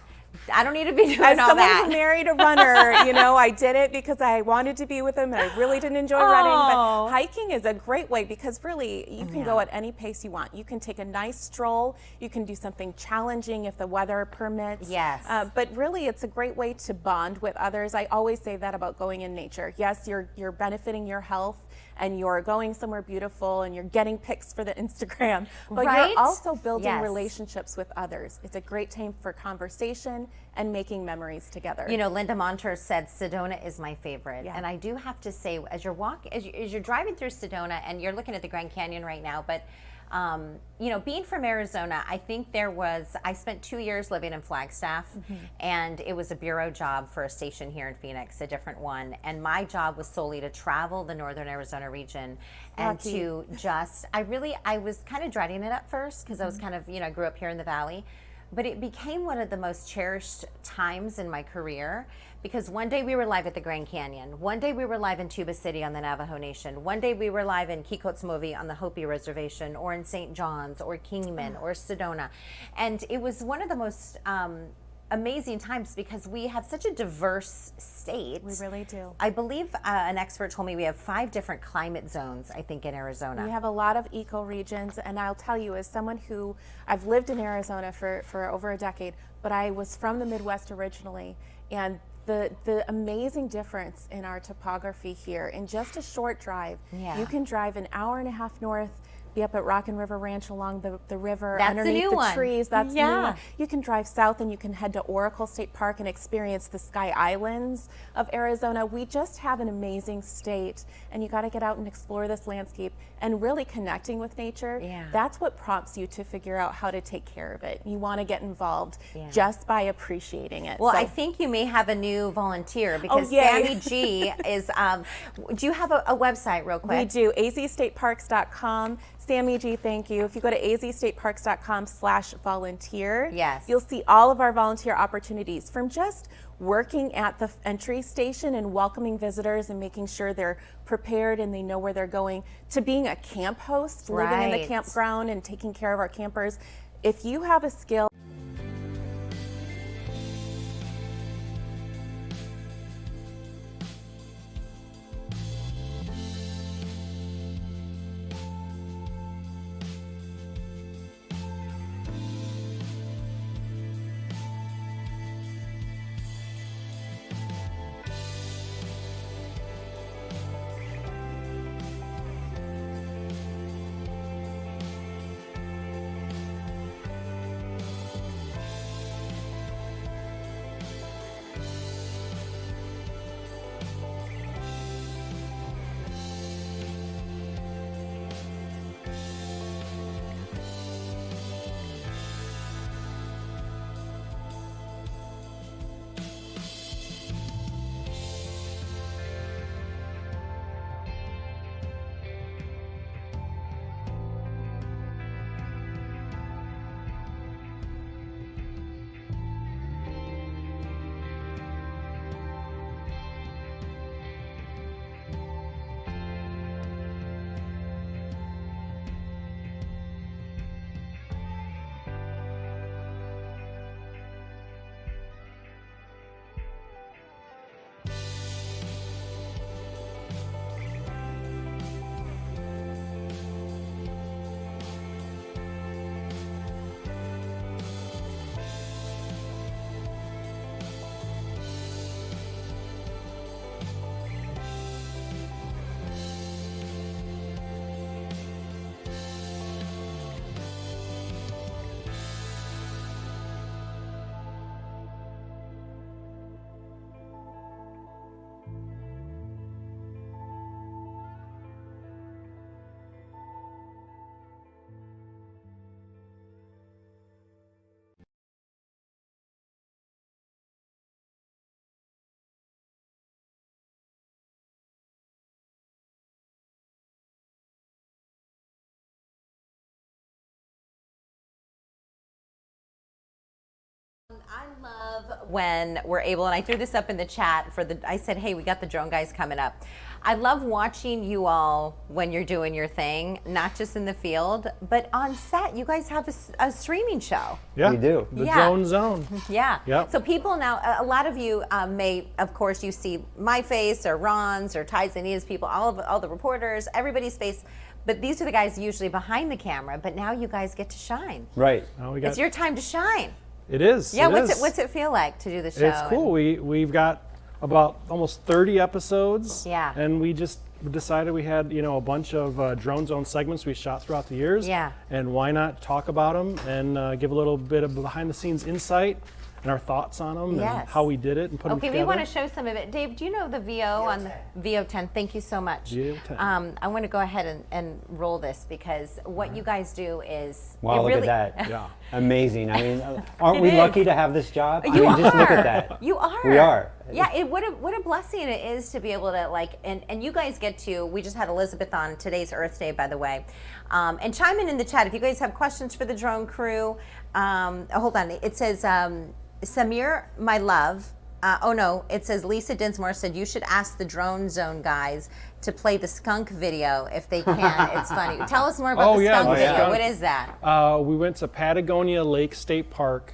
I don't need to be doing As all someone that. who married a runner, you know, I did it because I wanted to be with him and I really didn't enjoy running. But hiking is a great way because really you can go at any pace you want. You can take a nice stroll. You can do something challenging if the weather permits. Yes. But really it's a great way to bond with others. I always say that about going in nature. Yes, you're benefiting your health and you're going somewhere beautiful and you're getting pics for the Instagram, but you're also building relationships with others. It's a great time for conversation and making memories together. You know, Linda Monter said Sedona is my favorite, and I do have to say, as you're driving through Sedona and you're looking at the Grand Canyon right now, but you know, being from Arizona, I think I spent 2 years living in Flagstaff, and it was a bureau job for a station here in Phoenix, a different one. And my job was solely to travel the northern Arizona region and to just, I was kind of dreading it at first because I was kind of, you know, I grew up here in the Valley. But it became one of the most cherished times in my career because one day we were live at the Grand Canyon. One day we were live in Tuba City on the Navajo Nation. One day we were live in Kikotsmovi on the Hopi Reservation, or in St. John's, or Kingman, or Sedona. And it was one of the most amazing times because we have such a diverse state. We really do. I believe an expert told me we have 5 different climate zones, I think, in Arizona. We have a lot of ecoregions, and I'll tell you, as someone who, I've lived in Arizona for over a decade, but I was from the Midwest originally, and the amazing difference in our topography here, in just a short drive, you can drive an hour and a half north, be up at Rock and River Ranch along the river, underneath the trees. That's the new one. You can drive south and you can head to Oracle State Park and experience the Sky Islands of Arizona. We just have an amazing state, and you got to get out and explore this landscape and really connecting with nature. That's what prompts you to figure out how to take care of it. You want to get involved just by appreciating it. Well, I think you may have a new volunteer because Sammy G is, do you have a website real quick? We do, azstateparks.com. Sammy G, thank you. If you go to azstateparks.com/volunteer, you'll see all of our volunteer opportunities, from just working at the entry station and welcoming visitors and making sure they're prepared and they know where they're going, to being a camp host, living in the campground and taking care of our campers. If you have a skill, I love when we're able, and I threw this up in the chat I said, hey, we got the drone guys coming up. I love watching you all when you're doing your thing, not just in the field, but on set. You guys have a streaming show. Yeah, we do. The Drone Zone. Yeah. Yep. So people now, a lot of you may, of course, you see my face or Ron's or Ty's, Anita's people, all the reporters, everybody's face. But these are the guys usually behind the camera. But now you guys get to shine. Right. It's your time to shine. It is. Yeah. It is. What's it feel like to do the show? It's cool. We've got about almost 30 episodes. Yeah. And we just decided we had, a bunch of Drone Zone segments we shot throughout the years. Yeah. And why not talk about them and give a little bit of behind the scenes insight and our thoughts on them and how we did it and put them together. Okay, we want to show some of it. Dave, do you know the VO on the VO10? Thank you so much. VO10. I want to go ahead and roll this because what you guys do is Wow, look really, at that. Yeah. Amazing. I mean, aren't we lucky to have this job? I You mean, just look are. at that. You are. We are. Yeah, what a blessing it is to be able to and you guys get to, we just had Elisabeth on, today's Earth Day, by the way. And chime in the chat if you guys have questions for the drone crew. Hold on, it says, Samir, my love. Oh no, it says Lisa Dinsmore said you should ask the Drone Zone guys to play the skunk video if they can. It's funny. Tell us more about the skunk video. Skunk. What is that? We went to Patagonia Lake State Park,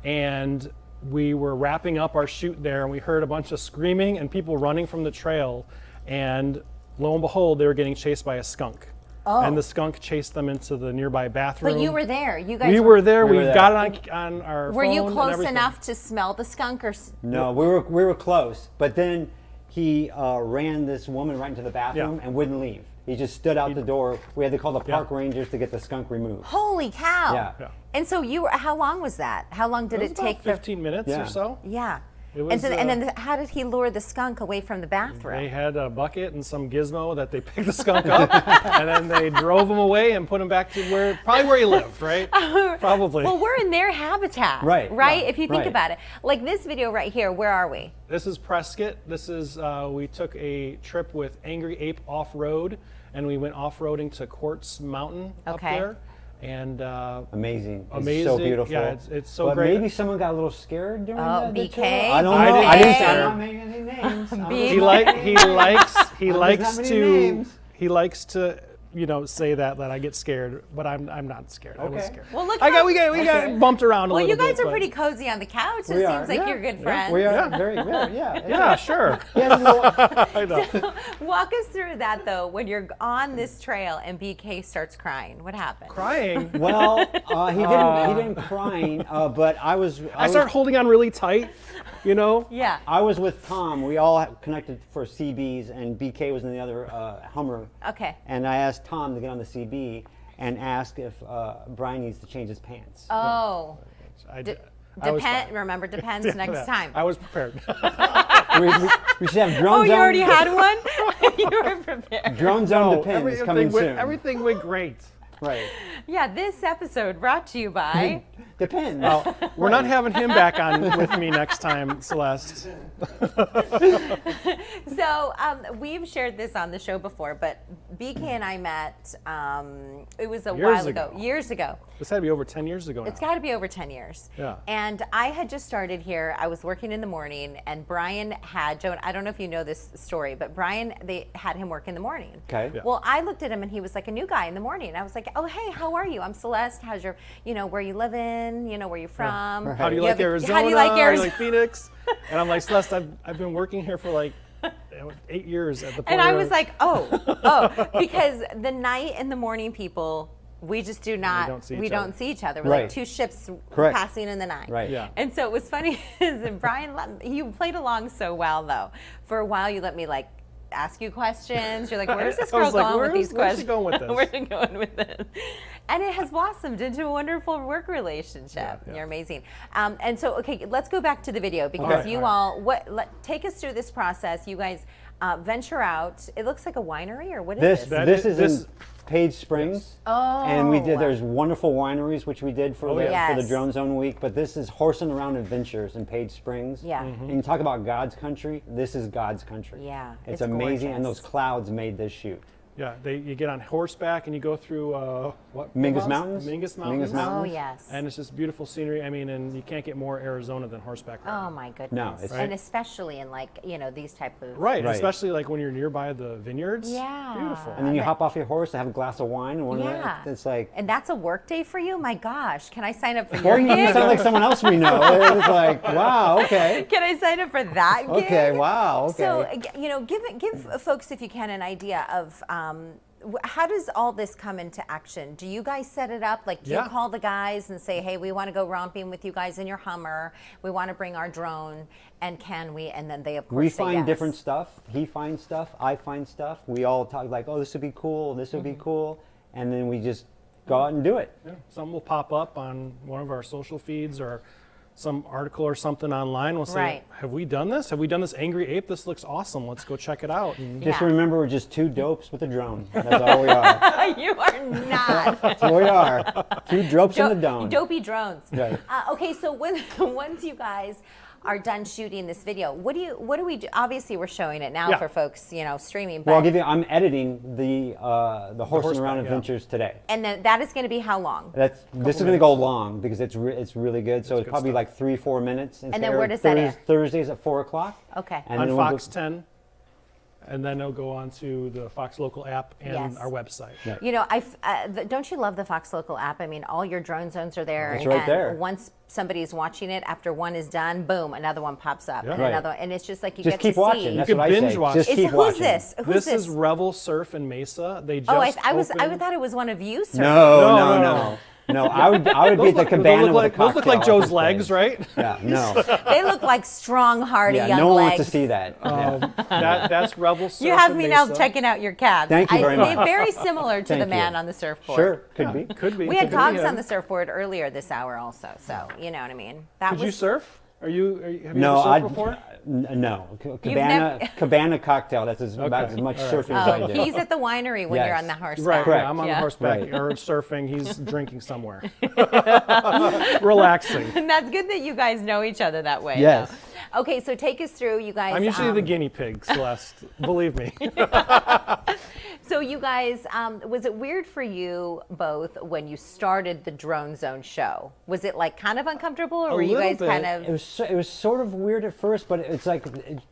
and we were wrapping up our shoot there, and we heard a bunch of screaming and people running from the trail, and lo and behold, they were getting chased by a skunk. Oh. And the skunk chased them into the nearby bathroom. But you were there. You guys. We were there. We We were got it on our phone. Were you and close everything. enough to smell the skunk or? No, we were close, but then he ran this woman right into the bathroom and wouldn't leave. He just stood out the door. We had to call the park rangers to get the skunk removed. Holy cow! Yeah. And so you were. How long was that? How long did it take? 15 minutes or so. Yeah. It was, and then how did he lure the skunk away from the bathroom? They had a bucket and some gizmo that they picked the skunk up, and then they drove him away and put him back to probably where he lived, right? Probably. Well, we're in their habitat, Right. Right? Yeah. If you think Right. about it, like this video right here. Where are we? This is Prescott. This is we took a trip with Angry Ape Off-Road, and we went off-roading to Quartz Mountain up there. And amazing. Amazing. It's so beautiful. Yeah, it's so but great. Maybe someone got a little scared during the BK? tour. I don't know. I didn't scare I'm him. not making any names. He likes to say that I get scared, but I'm not scared. I was scared. Well, look. We got bumped around a Well, little you bit. guys are but- pretty cozy on the couch. It We seems are. like Yeah. you're good friends. We are very good. Yeah. Yeah, sure. I know. Walk us through that though. When you're on this trail and BK starts crying, what happened? Crying. Well, he didn't crying, but I started holding on really tight. Yeah. I was with Tom. We all connected for CBs, and BK was in the other Hummer. Okay. And I asked Tom to get on the CB and ask if Brian needs to change his pants. Oh. I was fine. Remember, depends next time. I was prepared. we should have drone Oh, you zone. already had one? You were prepared. Drone zone depends coming soon. Everything went great. Right. Yeah, this episode brought to you by... Depends. Well, we're not having him back on with me next time, Celeste. So we've shared this on the show before, but BK and I met, it was years ago. This had to be over 10 years ago now. It's got to be over 10 years. Yeah. And I had just started here. I was working in the morning, and Brian had, Joan, I don't know if you know this story, but Brian, they had him work in the morning. Okay. Yeah. Well, I looked at him, and he was like a new guy in the morning. I was like, oh, hey, how are you? I'm Celeste. How's your, where you living? Where you from? Right. How do you like Arizona? How do you like How do you Arizona? like Phoenix? And I'm like, Celeste, I've been working here for like 8 years at the And I Port was like, oh, because the night and the morning people, we just do not, we don't see each other. We're like two ships passing in the night. Right. Yeah. And so it was funny, and Brian, you played along so well though. For a while you let me ask you questions. You're like, where's this girl going with these questions? Where's she going with this? Where's she going with this? And it has blossomed into a wonderful work relationship. Yeah. You're amazing. And so, okay, let's go back to the video because take us through this process. You guys venture out. It looks like a winery, or what is this? This is in Page Springs. Oh. And we did, there's wonderful wineries, which we did for the Drone Zone Week, but this is Horsing Around Adventures in Page Springs. Yeah. And you talk about God's country, this is God's country. Yeah, It's it's amazing, gorgeous. and those clouds made this shoot. Yeah, you get on horseback and you go through what? Mingus Mountains? Mingus Mountains. Oh, yes. And it's just beautiful scenery. I mean, and you can't get more Arizona than horseback riding. Oh my goodness. No, it's- And especially in like, these type of. Right, Right. especially like when you're nearby the vineyards. Yeah. Beautiful. And then you hop off your horse and have a glass of wine. And Yeah. it's like, And that's a work day for you? My gosh. Can I sign up for or your you gig? sound like someone else we know. It's like, wow, okay. Can I sign up for that gig? Okay, wow, okay. So, give folks, if you can, an idea of how does all this come into action? Do you guys set it up? Like, do you Yeah. call the guys and say, hey, we want to go romping with you guys in your Hummer. We want to bring our drone. And can we? And then they, of course, We say find yes. different stuff. He finds stuff. I find stuff. We all talk like, oh, this would be cool. This would be cool. And then we just go out and do it. Yeah. Something will pop up on one of our social feeds or some article or something online. We'll say, Right. have we done this? Have we done this Angry Ape? This looks awesome. Let's go check it out. And Just Yeah. remember, we're just two dopes with a drone. That's all we are. You are not. That's all we are. Two dopes in the dome. Dopey drones. Right. Okay, so once you guys are done shooting this video, what do we do? Obviously, we're showing it now Yeah. for folks, streaming. Well, But, I'm editing the Horse and Around horseback, yeah. Adventures today. and then that is going to be how long? This is going to go long because it's really good. So it's good probably stuff. like 3-4 minutes. And then where does that air? Thursdays at 4 o'clock. Okay. And on then we'll Fox go- 10. And then it'll go on to the Fox Local app and Yes. our website. Yeah. Don't you love the Fox Local app? I mean, all your drone zones are there. It's right and there. Once somebody's watching it, after one is done, boom, another one pops up. Yeah. And Right. another one. And it's just like you Just get keep to watching. see. That's could what I binge say. watch. Just keep Who's watching. this? Who's This this? is Revel Surf in Mesa. They just I opened. thought it was one of you, sir. No. I would be at the cabana those with a look cocktail. like Joe's at legs, this right? place. Yeah, no. They look like strong, hardy Yeah, young no one legs. wants to see that. Yeah. That's Revel Surf You have in me now Mesa. checking out your calves. Thank you very They're much. very similar to the Thank man you. on the surfboard. Sure, could be. Could be. We had could be Cogs him. on the surfboard earlier this hour also, so you know what I mean. That Did was you surf? Have you No, ever surfed before? No. never- Cabana cocktail. That's about as much surfing as I do. he's at the winery when Yes. you're on the horseback. Right, Correct. yeah, I'm on Yeah. the horseback Right. or surfing. He's drinking somewhere. Relaxing. And that's good that you guys know each other that way. Yes. though. Okay, so take us through, you guys. I'm usually the guinea pig, Celeste. Believe me. So you guys, was it weird for you both when you started the Drone Zone show? Was it like kind of uncomfortable, or were you little guys bit. kind of? It was sort of weird at first, but it's like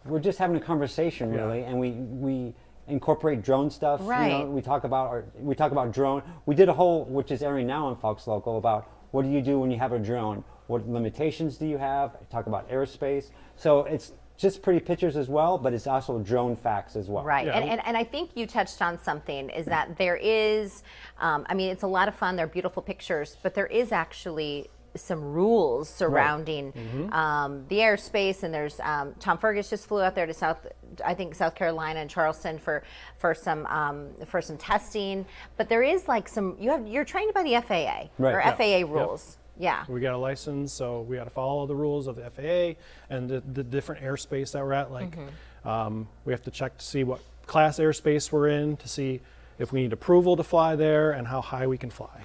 we're just having a conversation really, and we incorporate drone stuff. Right. We talk about drone. We did a whole, which is airing now on Fox Local, about what do you do when you have a drone? What limitations do you have? Talk about airspace. So it's just pretty pictures as well, but it's also drone facts as well. Right, Yeah. and I think you touched on something, is that there is, I mean, it's a lot of fun, they're beautiful pictures, but there is actually some rules surrounding the airspace, and there's, Tom Fergus just flew out there to South Carolina and Charleston for some testing, but there is like you're trained by the FAA, Right, or yeah. FAA rules. Yeah. We got a license, so we got to follow the rules of the FAA and the different airspace that we're at. Like, we have to check to see what class airspace we're in, to see if we need approval to fly there and how high we can fly.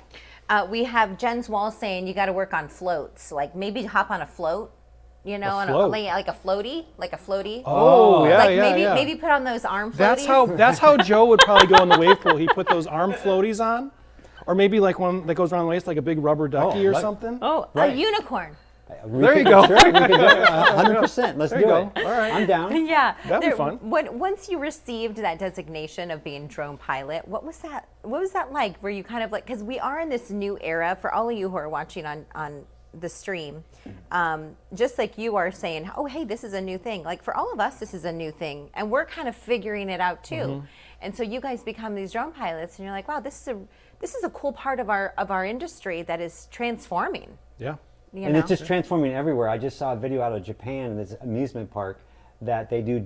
We have Jen's Wall saying you got to work on floats, like maybe hop on a float, float. like a floaty. Oh, yeah, like yeah, maybe put on those arm floaties. That's how Joe would probably go in the wave pool. He put those arm floaties on, or maybe like one that goes around the waist, like a big rubber ducky or like- something. Oh, Right. a unicorn. There you go. Sure, we could do it. 100%. Let's There do you it. go. All right. I'm down. Yeah, That'd be fun. Once you received that designation of being drone pilot, what was that? What was that like? Were you kind of like, because we are in this new era for all of you who are watching on the stream, just like you are saying, oh hey, this is a new thing. Like for all of us, this is a new thing, and we're kind of figuring it out too. And so you guys become these drone pilots, and you're like, wow, this is a cool part of our industry that is transforming. Yeah. You And know? it's just transforming everywhere. I just saw a video out of Japan in this amusement park that they do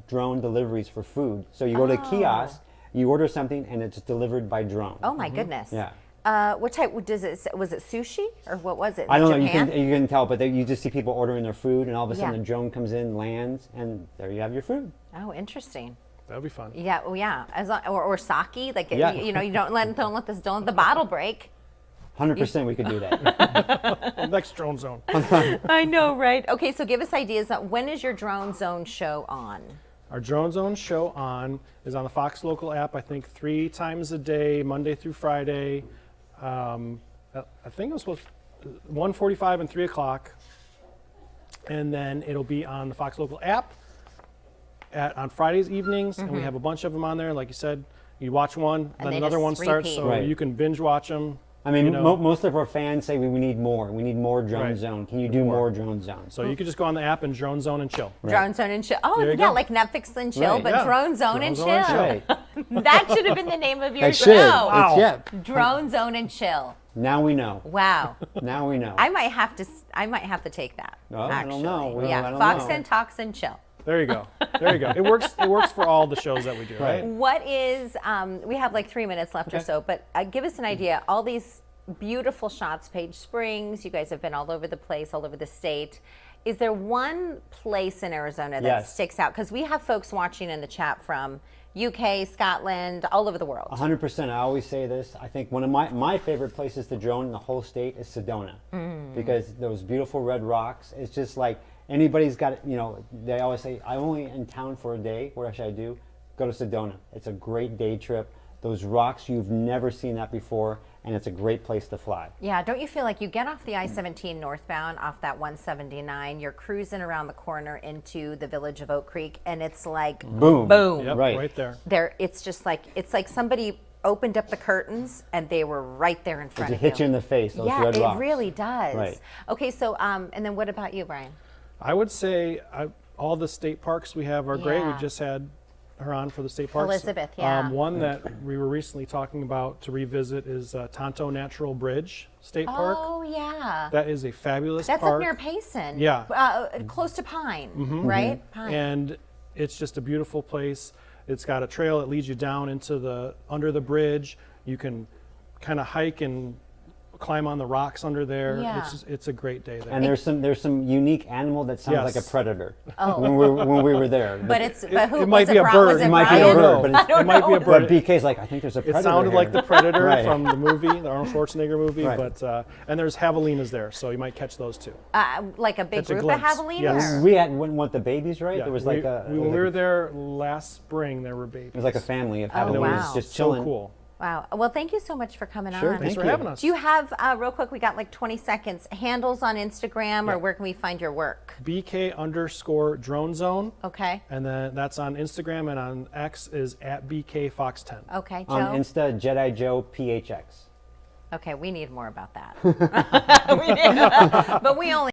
drone deliveries for food. So you go to a kiosk, you order something, and it's delivered by drone. Oh my goodness. Yeah. What type was it sushi or what was it? I don't know. Japan? You can tell, but you just see people ordering their food, and all of a sudden Yeah. the drone comes in, lands, and there you have your food. Oh, interesting. That'd be fun. Yeah, well, yeah. Or sake, like Yeah. you don't let the bottle break. 100% we could do that. Next drone zone. I know, right? Okay, so give us ideas. When is your Drone Zone show on? Our Drone Zone show is on the Fox Local app, I think 3 times a day, Monday through Friday. I think it was supposed 1:45 and 3 o'clock. And then it'll be on the Fox Local app on Fridays evenings, and we have a bunch of them on there. Like you said, you watch one, And then they another just one starts, repeat. so Right. you can binge watch them. I mean, you know. most of our fans say we need more. We need more Drone Right. Zone. Can you do more Drone Zone? So you could just go on the app and Drone Zone and chill. Drone Zone and Chill. Oh, There you yeah, go. like Netflix and Chill, Right. but Yeah. Drone Zone and Drone Zone and Chill. Right. That should have been the name of your That show. should. Wow. It's, yeah. Drone Zone and Chill. Now we know. Wow. Now we know. I might have to take that. Oh, I don't know. Actually. I Yeah, don't Fox know. and Talks and Chill. There you go. There you go. It works. It works for all the shows that we do, right? What is, we have like 3 minutes left or so, but give us an idea. All these beautiful shots, Page Springs, you guys have been all over the place, all over the state. Is there one place in Arizona that Yes. sticks out? Because we have folks watching in the chat from UK, Scotland, all over the world. 100%. I always say this. I think one of my favorite places to drone in the whole state is Sedona, because those beautiful red rocks. It's just like anybody's got. You know, they always say, "I'm only in town for a day. What should I do? Go to Sedona. It's a great day trip. Those rocks, you've never seen that before, and it's a great place to fly." Yeah, don't you feel like you get off the I-17 northbound off that 179, you're cruising around the corner into the village of Oak Creek, and it's like Boom. boom. Yep, Right. right there. There, it's just like somebody opened up the curtains and they were right there in front It of hit you in the face. Those yeah, red rocks. it really does. Right. Okay, so and then what about you, Brian? I would say all the state parks we have are great. We Yeah. just had her on for the state parks. Elisabeth, yeah. One that we were recently talking about to revisit is Tonto Natural Bridge State Park. Oh yeah, That is a fabulous that's park. up near Payson. Yeah. Close to Pine, right? Pine. And it's just a beautiful place. It's got a trail that leads you down into under the bridge. You can kind of hike and climb on the rocks under there. Yeah. It's a great day there. And there's some unique animal that sounds Yes. like a predator. Oh. when we were there. but who it might was be a Bri- bird. Was It might be a Brian? bird, but I don't it might be a know. bird. But BK's like, I think there's a predator It sounded here. like the Predator Right. from the movie, the Arnold Schwarzenegger movie, Right. but and there's javelinas there, so you might catch those too. Like a big Catch a group of glimpse. javelinas? Yes. or- We had one the babies, right? Yeah, There was we, like a we, when we were there last spring, there were babies. it was like a family of Oh, having wow. just So chilling. cool. Wow. Well, thank you so much for coming Sure, on. Thanks Thank for you. having us. Do you have, real quick, we got like 20 seconds, handles on Instagram, or Yeah. where can we find your work? BK_Drone Zone, Okay. and then that's on Instagram, and on X is at BKFox10. Okay, Joe. On Insta, Jedi Joe PHX. Okay, we need more about that. We do. But we only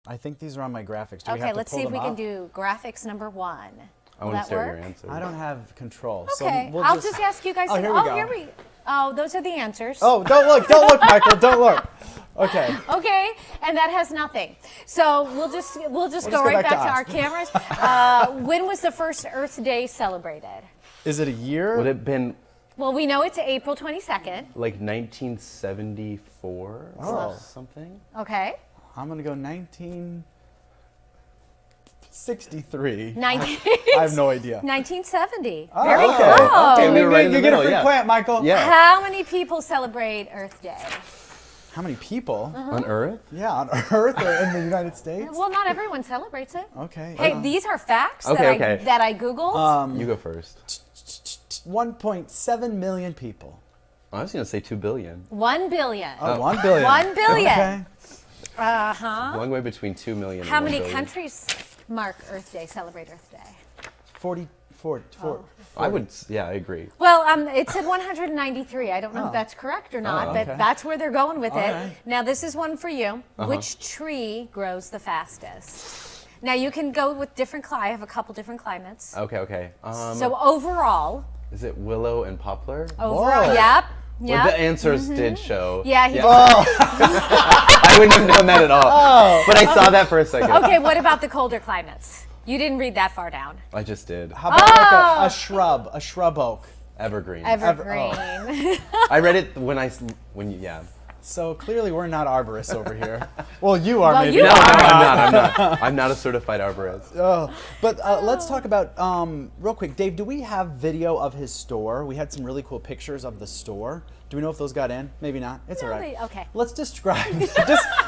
I think these are on my graphics. Do we Okay, have to let's pull see if them we can up? do graphics number 1. I Will want to that stare at work? your answers. I don't have control. Okay, so we'll I'll just ask you guys. Oh, here we go. Oh, those are the answers. Oh, don't look, Michael, don't look. Okay. Okay, and that has nothing. So we'll just go right back to our cameras. When was the first Earth Day celebrated? Is it a year? Would it have been Well, we know it's April 22nd. like 1974 or something? Okay. I'm gonna go 1963. I 19 have no idea. 1970. Oh, Very okay. close. Okay, we were right in the you get a middle, free yeah. plant, Michael. Yeah. How many people celebrate Earth Day? How many people? On Earth? Yeah, on Earth or in the United States? Well, not everyone celebrates it. Okay. Hey, these are facts Okay, that I Googled. You go first. 1.7 million people. I was going to say 2 billion. 1 billion. Oh, 1 billion. 1 billion. Okay. Long way between 2 million How and 1 many billion. countries mark Earth Day, celebrate Earth Day? 44. I would, yeah, I agree. Well, it said 193. I don't know if that's correct or not, okay. but that's where they're going with it. right. Now, this is one for you. Which tree grows the fastest? Now, you can go with different I have a couple different climates. Okay. So overall, Is it willow and poplar? overall, yep. Well, the answers did show. Yeah, he I wouldn't have known that at all. But I saw that for a second. Okay, what about the colder climates? You didn't read that far down. I just did. How about like a shrub oak? Evergreen. Evergreen. I read it yeah. So clearly we're not arborists over here. Well, you are Well, maybe. you No, are. I'm not. I'm not a certified arborist. But let's talk about, real quick, Dave, do we have video of his store? We had some really cool pictures of the store. Do we know if those got in? Maybe not. It's all right. Okay. Let's describe,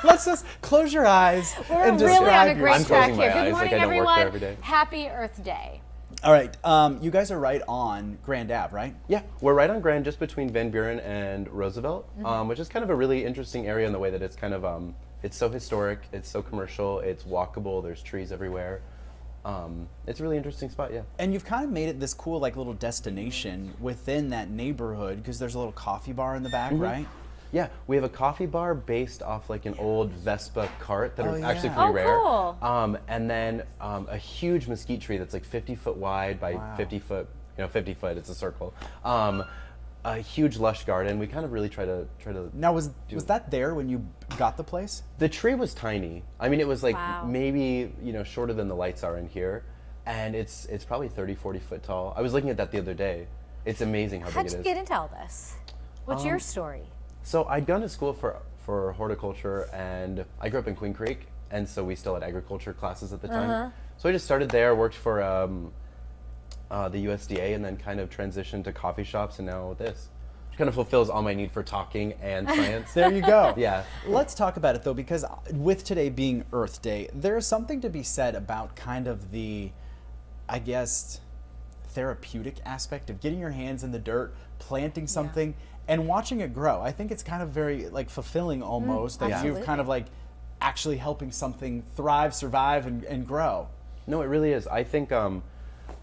let's just close your eyes We're and really on a describe great I'm track closing here. my Good eyes morning, like I don't work everyone. there every day. Happy Earth Day. All right, you guys are right on Grand Ave, right? Yeah, we're right on Grand, just between Van Buren and Roosevelt, which is kind of a really interesting area in the way that it's kind of, it's so historic, it's so commercial, it's walkable, there's trees everywhere. It's a really interesting spot, yeah. And you've kind of made it this cool like little destination within that neighborhood because there's a little coffee bar in the back, right? Yeah, we have a coffee bar based off like an old Vespa cart that are actually yeah. pretty Oh, rare. cool. And then a huge mesquite tree that's like 50 foot wide by 50 foot, 50 foot, it's a circle. A huge lush garden. We kind of really try to. Now, was that there when you got the place? The tree was tiny. I mean, it was like Wow. maybe, shorter than the lights are in here. And it's probably 30, 40 foot tall. I was looking at that the other day. It's amazing how How'd big you it is. get into all this? What's your story? So I'd gone to school for horticulture, and I grew up in Queen Creek, and so we still had agriculture classes at the time. So I just started there, worked for the USDA, and then kind of transitioned to coffee shops, and now this. Which kind of fulfills all my need for talking and science. There you go. Yeah. Let's talk about it though, because with today being Earth Day, there's something to be said about kind of the, I guess, therapeutic aspect of getting your hands in the dirt, planting something, and watching it grow. I think it's kind of very like fulfilling almost that you've kind of like actually helping something thrive, survive, and grow. No, it really is. I think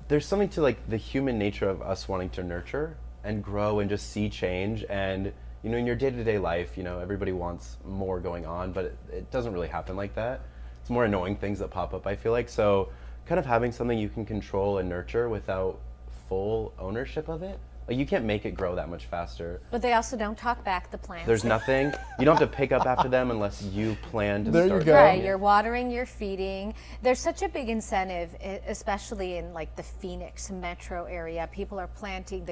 there's something to like the human nature of us wanting to nurture and grow and just see change. And in your day-to-day life, everybody wants more going on, but it doesn't really happen like that. It's more annoying things that pop up, I feel like. So kind of having something you can control and nurture without full ownership of it. Like you can't make it grow that much faster. But they also don't talk back the plants. There's nothing. You don't have to pick up after them unless you plan to There you start. go. Right, doing it. you're watering, you're feeding. There's such a big incentive, especially in like the Phoenix metro area. People are planting,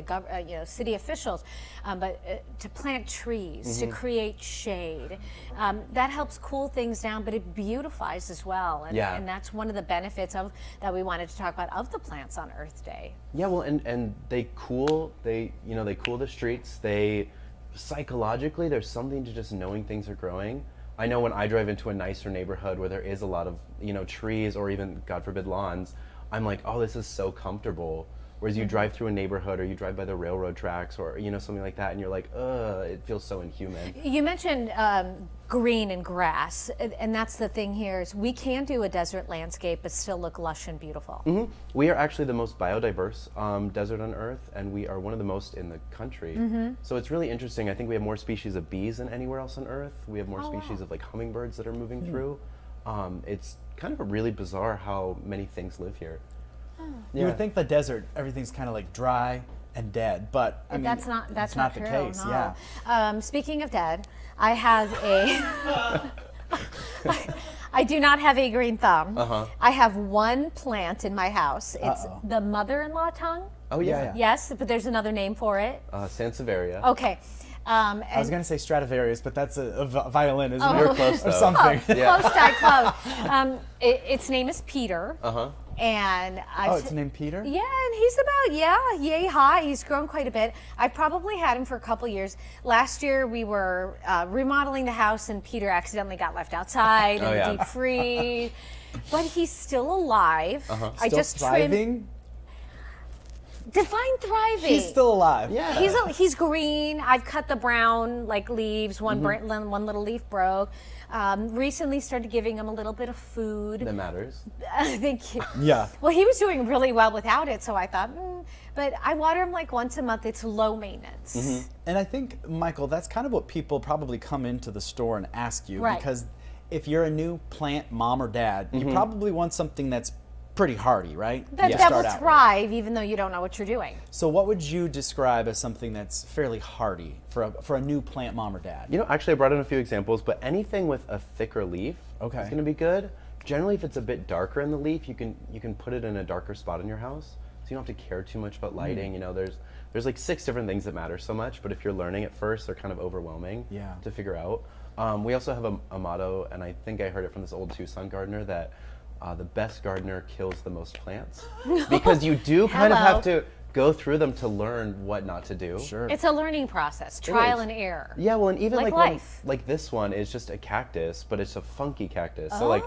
city officials, to plant trees, to create shade. That helps cool things down, but it beautifies as well. And, Yeah. and that's one of the benefits that we wanted to talk about of the plants on Earth Day. Yeah, well, and they cool. They cool the streets. They psychologically, there's something to just knowing things are growing. I know when I drive into a nicer neighborhood where there is a lot of trees or even, God forbid, lawns, I'm like, oh, this is so comfortable. Whereas you drive through a neighborhood or you drive by the railroad tracks or something like that, and you're like, ugh, it feels so inhuman. You mentioned green and grass, and that's the thing here is we can do a desert landscape but still look lush and beautiful. Mm-hmm. We are actually the most biodiverse desert on Earth, and we are one of the most in the country. Mm-hmm. So it's really interesting. I think we have more species of bees than anywhere else on Earth. We have more species of like hummingbirds that are moving through. It's kind of really bizarre how many things live here. You would think the desert, everything's kind of like dry and dead, but I mean, that's not the true, case. no. Yeah. Speaking of dead, I have a. I do not have a green thumb. I have one plant in my house. It's the mother-in-law tongue. Oh yeah. Yeah. Yes, but there's another name for it. Sansevieria. Okay. I was going to say Stradivarius, but that's a violin, isn't You're it? close though. Or something. Yeah. Close, close. Its name is Peter. And It's named Peter? Yeah, and he's about, yay high. He's grown quite a bit. I've probably had him for a couple years. Last year we were remodeling the house and Peter accidentally got left outside in the deep freeze. But he's still alive. I Still just thriving? Define thriving. He's still alive. Yeah. He's green. I've cut the brown leaves. One little leaf broke. Recently started giving him a little bit of food. That matters. Thank you. Yeah. Well, he was doing really well without it, so I thought, but I water him like once a month. It's low maintenance. And I think, Michael, that's kind of what people probably come into the store and ask you. Right. Because if you're a new plant mom or dad, you probably want something that's pretty hardy, right? That To will start out with. thrive even though you don't know what you're doing. So what would you describe as something that's fairly hardy for a new plant mom or dad? You know, actually I brought in a few examples, but anything with a thicker leaf is going to be good. Generally, if it's a bit darker in the leaf, you can put it in a darker spot in your house, so you don't have to care too much about lighting. You know, there's like 6 different things that matter so much, but if you're learning at first, they're kind of overwhelming to figure out. We also have a motto, and I think I heard it from this old Tucson gardener, that the best gardener kills the most plants, because you do kind of have to go through them to learn what not to do. Sure. It's a learning process, trial and error. Yeah, well, and even Like like life. like this one is just a cactus, but it's a funky cactus. So like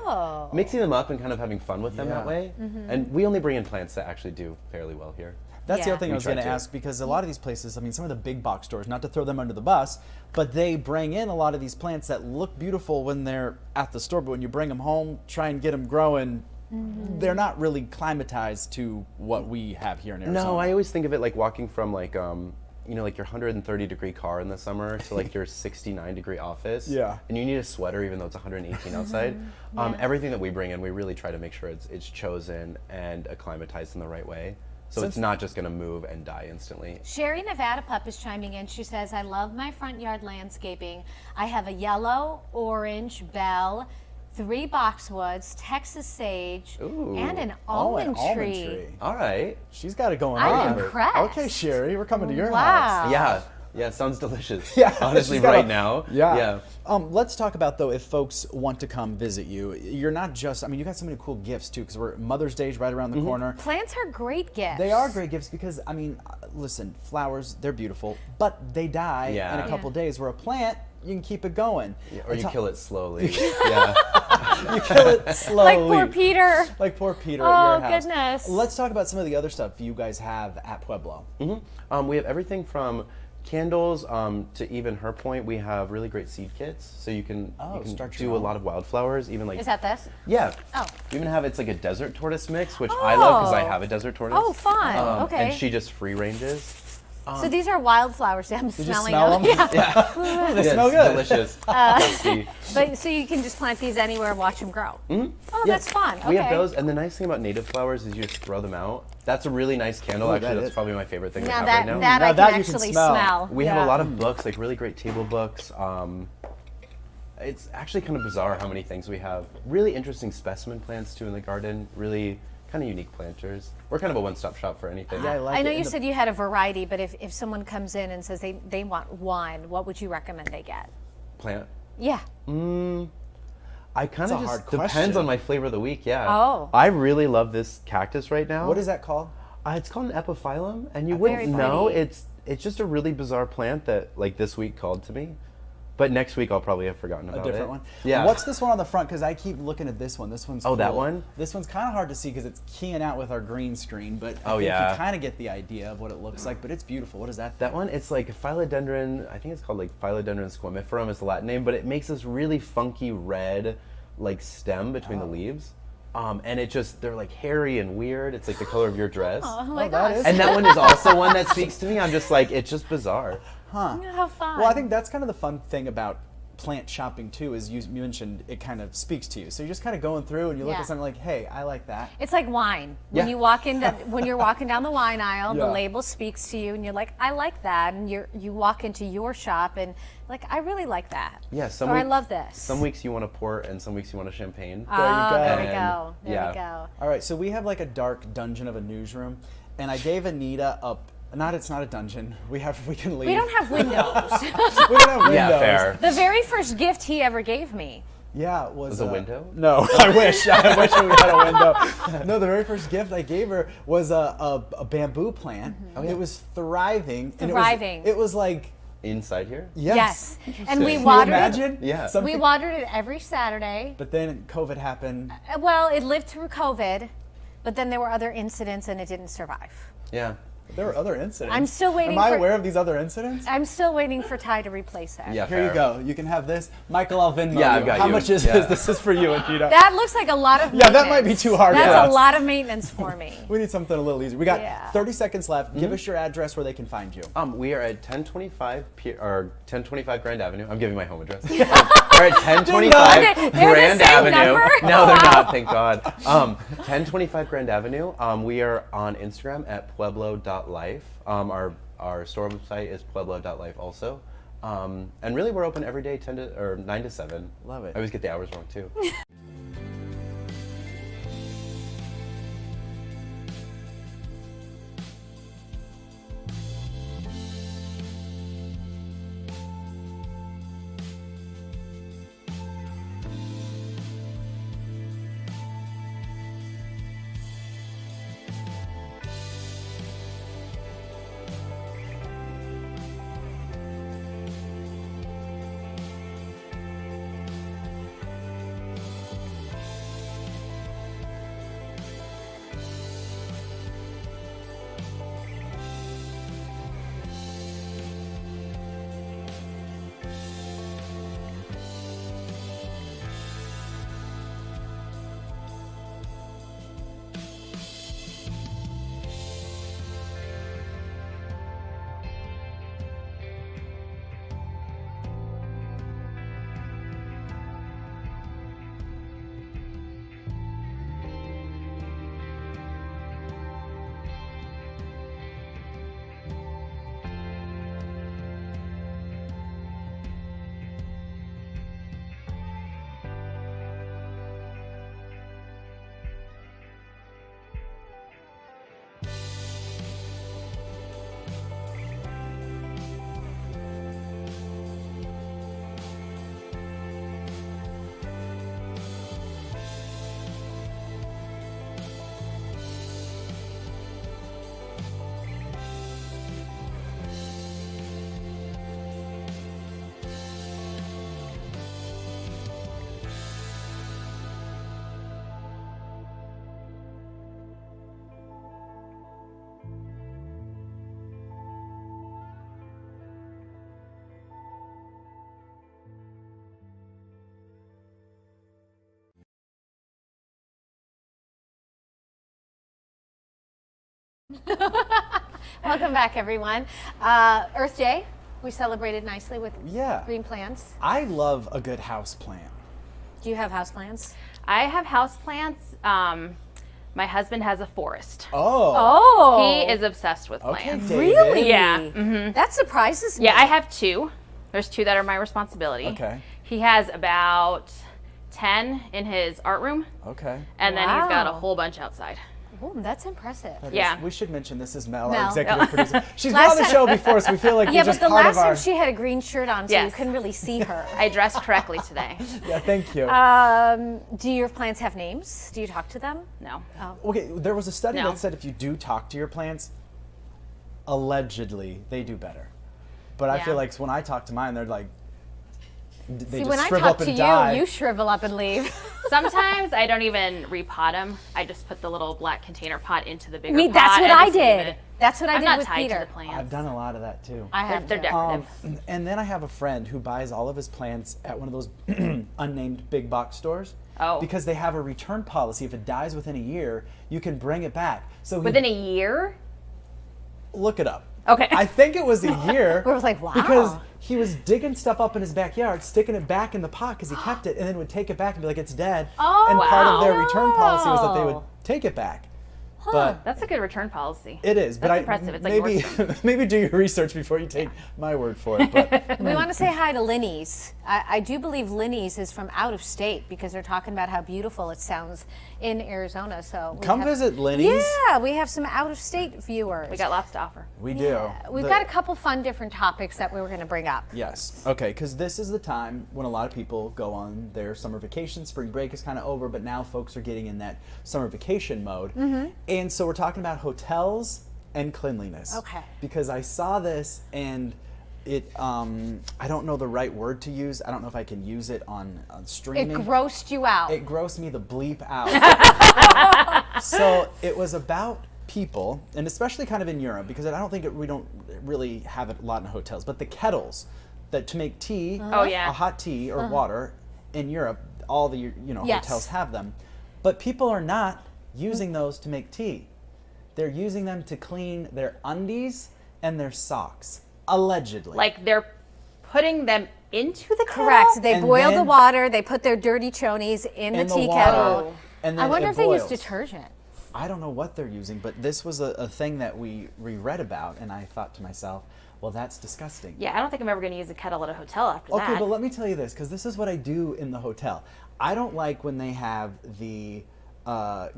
mixing them up and kind of having fun with them that way. And we only bring in plants that actually do fairly well here. That's the Yeah. other thing I was try going to to. ask, because a lot of these places, I mean, some of the big box stores, not to throw them under the bus, but they bring in a lot of these plants that look beautiful when they're at the store, but when you bring them home, try and get them growing, they're not really climatized to what we have here in Arizona. No, I always think of it like walking from like you know, like your 130-degree car in the summer to like your 69-degree office. Yeah. And you need a sweater even though it's 118 outside. Everything that we bring in, we really try to make sure it's chosen and acclimatized in the right way. So it's not just going to move and die instantly. Sherry Nevada Pup is chiming in. She says, I love my front yard landscaping. I have a yellow, orange, bell, 3 boxwoods, Texas sage, and an almond tree. All right. She's got it going I'm on. impressed. Okay, Sherry, we're coming to your Wow. house. Yeah. Yeah, it sounds delicious. Yeah, Honestly, she's got right a- now. Yeah. Let's talk about, though, if folks want to come visit you. You're not just, I mean, you got so many cool gifts, too, because Mother's Day is right around the corner. Plants are great gifts. They are great gifts because, I mean, listen, flowers, they're beautiful, but they die in a couple days, where a plant, you can keep it going. Or you kill it slowly. Yeah. You kill it slowly. Like poor Peter. Like poor Peter Oh, at your house. goodness. Let's talk about some of the other stuff you guys have at Pueblo. We have everything from candles to, even her point, we have really great seed kits. So you can start your do a own. lot of wildflowers, even like. Is that this? Yeah. Oh. We even have, it's like a desert tortoise mix, which I love because I Oh. have a desert tortoise. Oh, fun. Okay. And she just free ranges. So these are wildflowers. I'm Did you smelling smell them? Yeah. Yeah. They smell it's good. Delicious. Tasty. But so you can just plant these anywhere and watch them grow. Oh, Yeah. that's fun. Okay. We have those, and the nice thing about native flowers is you just throw them out. That's a really nice candle. Ooh, Actually, that that's is. probably my favorite thing we Now have that right now. that Now I that can you can actually smell. We have Yeah. a lot of books, like really great table books. It's actually kind of bizarre how many things we have. Really interesting specimen plants too in the garden. Really kind of unique planters. We're kind of a one-stop shop for anything. Yeah, I like I know it. you And the- said you had a variety, but if someone comes in and says they want one, what would you recommend they get? Plant. Yeah. I kind That's a of just hard depends question. on my flavor of the week. Yeah. Oh. I really love this cactus right now. What is that called? It's called an epiphyllum, and you Very wouldn't know. pretty. It's just a really bizarre plant that like this week called to me, but next week I'll probably have forgotten about A different it. one? Yeah. What's this one on the front? Because I keep looking at this one. This one's Oh, that cool. one? This one's kind of hard to see because it's keying out with our green screen, but I Oh, think yeah. you kind of get the idea of what it looks like, but it's beautiful. What is that? That one, it's like philodendron. I think it's called like philodendron squamiferum is the Latin name, but it makes this really funky red like stem between the leaves. And it just, they're like hairy and weird. It's like the color of your dress. Oh my that gosh. is- And that one is also one that speaks to me. I'm just like, it's just bizarre. How fun. Well, I think that's kind of the fun thing about plant shopping too, as you mentioned, it kind of speaks to you. So you're just kind of going through and you look Yeah. at something like, hey, I like that. It's like wine. When you walk in, when you're walking down the wine aisle, Yeah. the label speaks to you, and you're like, I like that. And you walk into your shop, and like, I really like that. Yeah, Or I love this. Some weeks you want a port, and some weeks you want a champagne. There you go. There we And, go. There yeah. we go. All right, so we have like a dark dungeon of a newsroom, and I gave Anita it's not a dungeon. We can leave. We don't have windows. We don't have windows. Yeah, fair. The very first gift he ever gave me. Yeah, it was Was a window? No, I wish. I wish we had a window. No, the very first gift I gave her was a bamboo plant. Oh, yeah. It was thriving. And Thriving. it was like, Inside here? yes. And we Can you watered Imagine? it. Yeah. We Something- watered it every Saturday. But then COVID happened. Well, it lived through COVID, but then there were other incidents, and it didn't survive. Yeah. There were other incidents. I'm still waiting Am I for- aware of these other incidents? I'm still waiting for Ty to replace it. Yeah. Here fair. you go. You can have this. Michael, I'll Venmo Yeah, you. I've got How you. much is Yeah. this? This is for you, Anita. That looks like a lot of Yeah, maintenance. that might be too hard for That's us. a lot of maintenance for me. We need something a little easier. We got Yeah. 30 seconds left. Give us your address where they can find you. We are at 1025 Grand Avenue. I'm giving my home address. We're at 1025 They're the Grand same Avenue. number? No, they're not. Thank God. 1025 Grand Avenue. We are on Instagram at pueblo.life. Our store website is pueblo.life also. And really, we're open every day, 9 to 7. Love it. I always get the hours wrong too. Welcome back, everyone. Earth Day, we celebrated nicely with green plants. I love a good house plant. Do you have houseplants? I have houseplants. My husband has a forest. Oh. He is obsessed with Okay, plants. David. Really? Yeah. That surprises me. Yeah, I have 2. There's 2 that are my responsibility. Okay. He has about 10 in his art room, Okay. and then he's got a Wow. whole bunch outside. Oh, that's impressive. Yeah. We should mention this is Mel, Mel. our executive producer. She's been Last on the time- show before, so we feel like Yeah, you're but just the part last of our... time she had a green shirt on, so you Yes. couldn't really see her. I dressed correctly today. Yeah, thank you. Do your plants have names? Do you talk to them? No. Okay, there was a study No. that said if you do talk to your plants, allegedly, they do better. But I Yeah. feel like when I talk to mine, they're like, they See, just when I shrivel talk up to and you, die. you shrivel up and leave. Sometimes I don't even repot them. I just put the little black container pot into the bigger pot. That's what and I just leave did. it. That's what I I'm did not with tied Peter. to the plants. I've done a lot of that too. I have They're to. decorative. And then I have a friend who buys all of his plants at one of those unnamed big box stores. Oh. Because they have a return policy. If it dies within a year, you can bring it back. So he- Within a year? look it up. Okay. I think it was a year. We were like, wow. Because he was digging stuff up in his backyard, sticking it back in the pot because he kept it, and then would take it back and be like, it's dead. Oh, and part of their wow. return policy was that they would take it back. But That's a good return policy. it is. But That's impressive. It's like maybe Nordstrom. maybe do your research before you take my word for it. But We want to say hi to Linny's. I do believe Linny's is from out of state because they're talking about how beautiful it sounds in Arizona. So come visit Linny's. Yeah, we have some out of state viewers. We got lots to offer. We do. We've got a couple fun different topics that we were going to bring up. Yes. Okay, because this is the time when a lot of people go on their summer vacation. Spring break is kind of over, but now folks are getting in that summer vacation mode. And so we're talking about hotels and cleanliness. Okay. Because I saw this and it, I don't know the right word to use. I don't know if I can use it on streaming. It grossed you out. It grossed me the bleep out. So it was about people, and especially kind of in Europe, because I don't think we don't really have it a lot in hotels, but the kettles that to make tea, Oh, yeah. a hot tea or water in Europe, all the Yes. hotels have them, but people are not using those to make tea. They're using them to clean their undies and their socks, allegedly. Like they're putting them into the kettle? Correct. They And boil the then- water. They put their dirty chonies in the tea water, kettle. and I then wonder it if they use boils. detergent. I don't know what they're using, but this was a thing that we read about, and I thought to myself, well, that's disgusting. Yeah, I don't think I'm ever going to use a kettle at a hotel after Okay, that. but let me tell you this, because this is what I do in the hotel. I don't like when they have the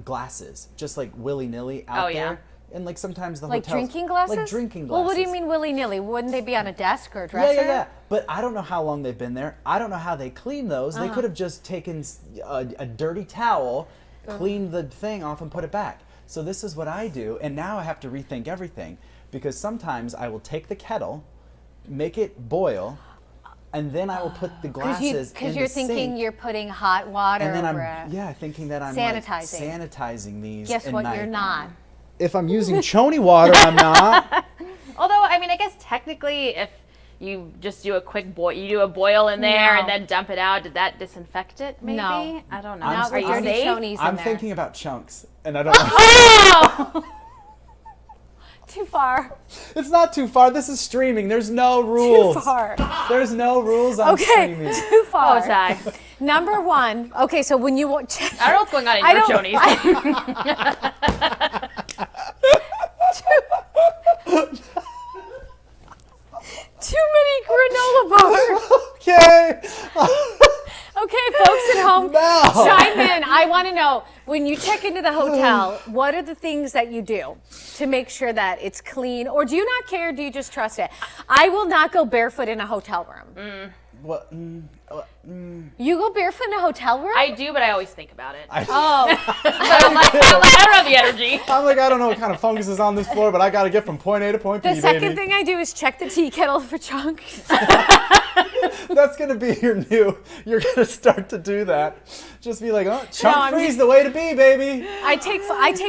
glasses just like willy-nilly out Oh, yeah. there. And like sometimes the Like hotels... drinking glasses? Like drinking glasses. Well, what do you mean willy-nilly? Wouldn't they be on a desk or a dresser? Yeah. But I don't know how long they've been there. I don't know how they clean those. They could have just taken a dirty towel, cleaned the thing off, and put it back. So this is what I do, and now I have to rethink everything, because sometimes I will take the kettle, make it boil, and then I will put the glasses in Because the you're thinking sink, you're putting hot water and then over I'm it. thinking that I'm Sanitizing. like sanitizing these. Guess and what? You're not. If I'm using choni water, I'm not. Although, I mean, I guess technically if you just do a quick boil, you do a boil in there No. and then dump it out, did that disinfect it maybe? No. I don't know. Not Are with you dirty safe? chonies in I'm there. thinking about chunks, and I don't know. Too far. It's not too far. This is streaming. There's no rules. Too far. There's no rules on Okay, streaming. too far. Oh, Ty. Number one. Okay, so when you want... I don't know what's going on in I your don't- chonies. Too many granola bars. Okay. Okay, folks at home, No. chime in. I want to know, when you check into the hotel, what are the things that you do to make sure that it's clean? Or do you not care? Do you just trust it? I will not go barefoot in a hotel room. What? You go barefoot in a hotel room? I do, but I always think about it. oh, I'm like, I don't have the energy. I'm like, I don't know what kind of fungus is on this floor, but I got to get from point A to point B, the second baby. thing I do is check the tea kettle for chunks. That's going to be your new, you're going to start to do that. Just be like, oh, chunk I'm free's just- the way to be, baby. I take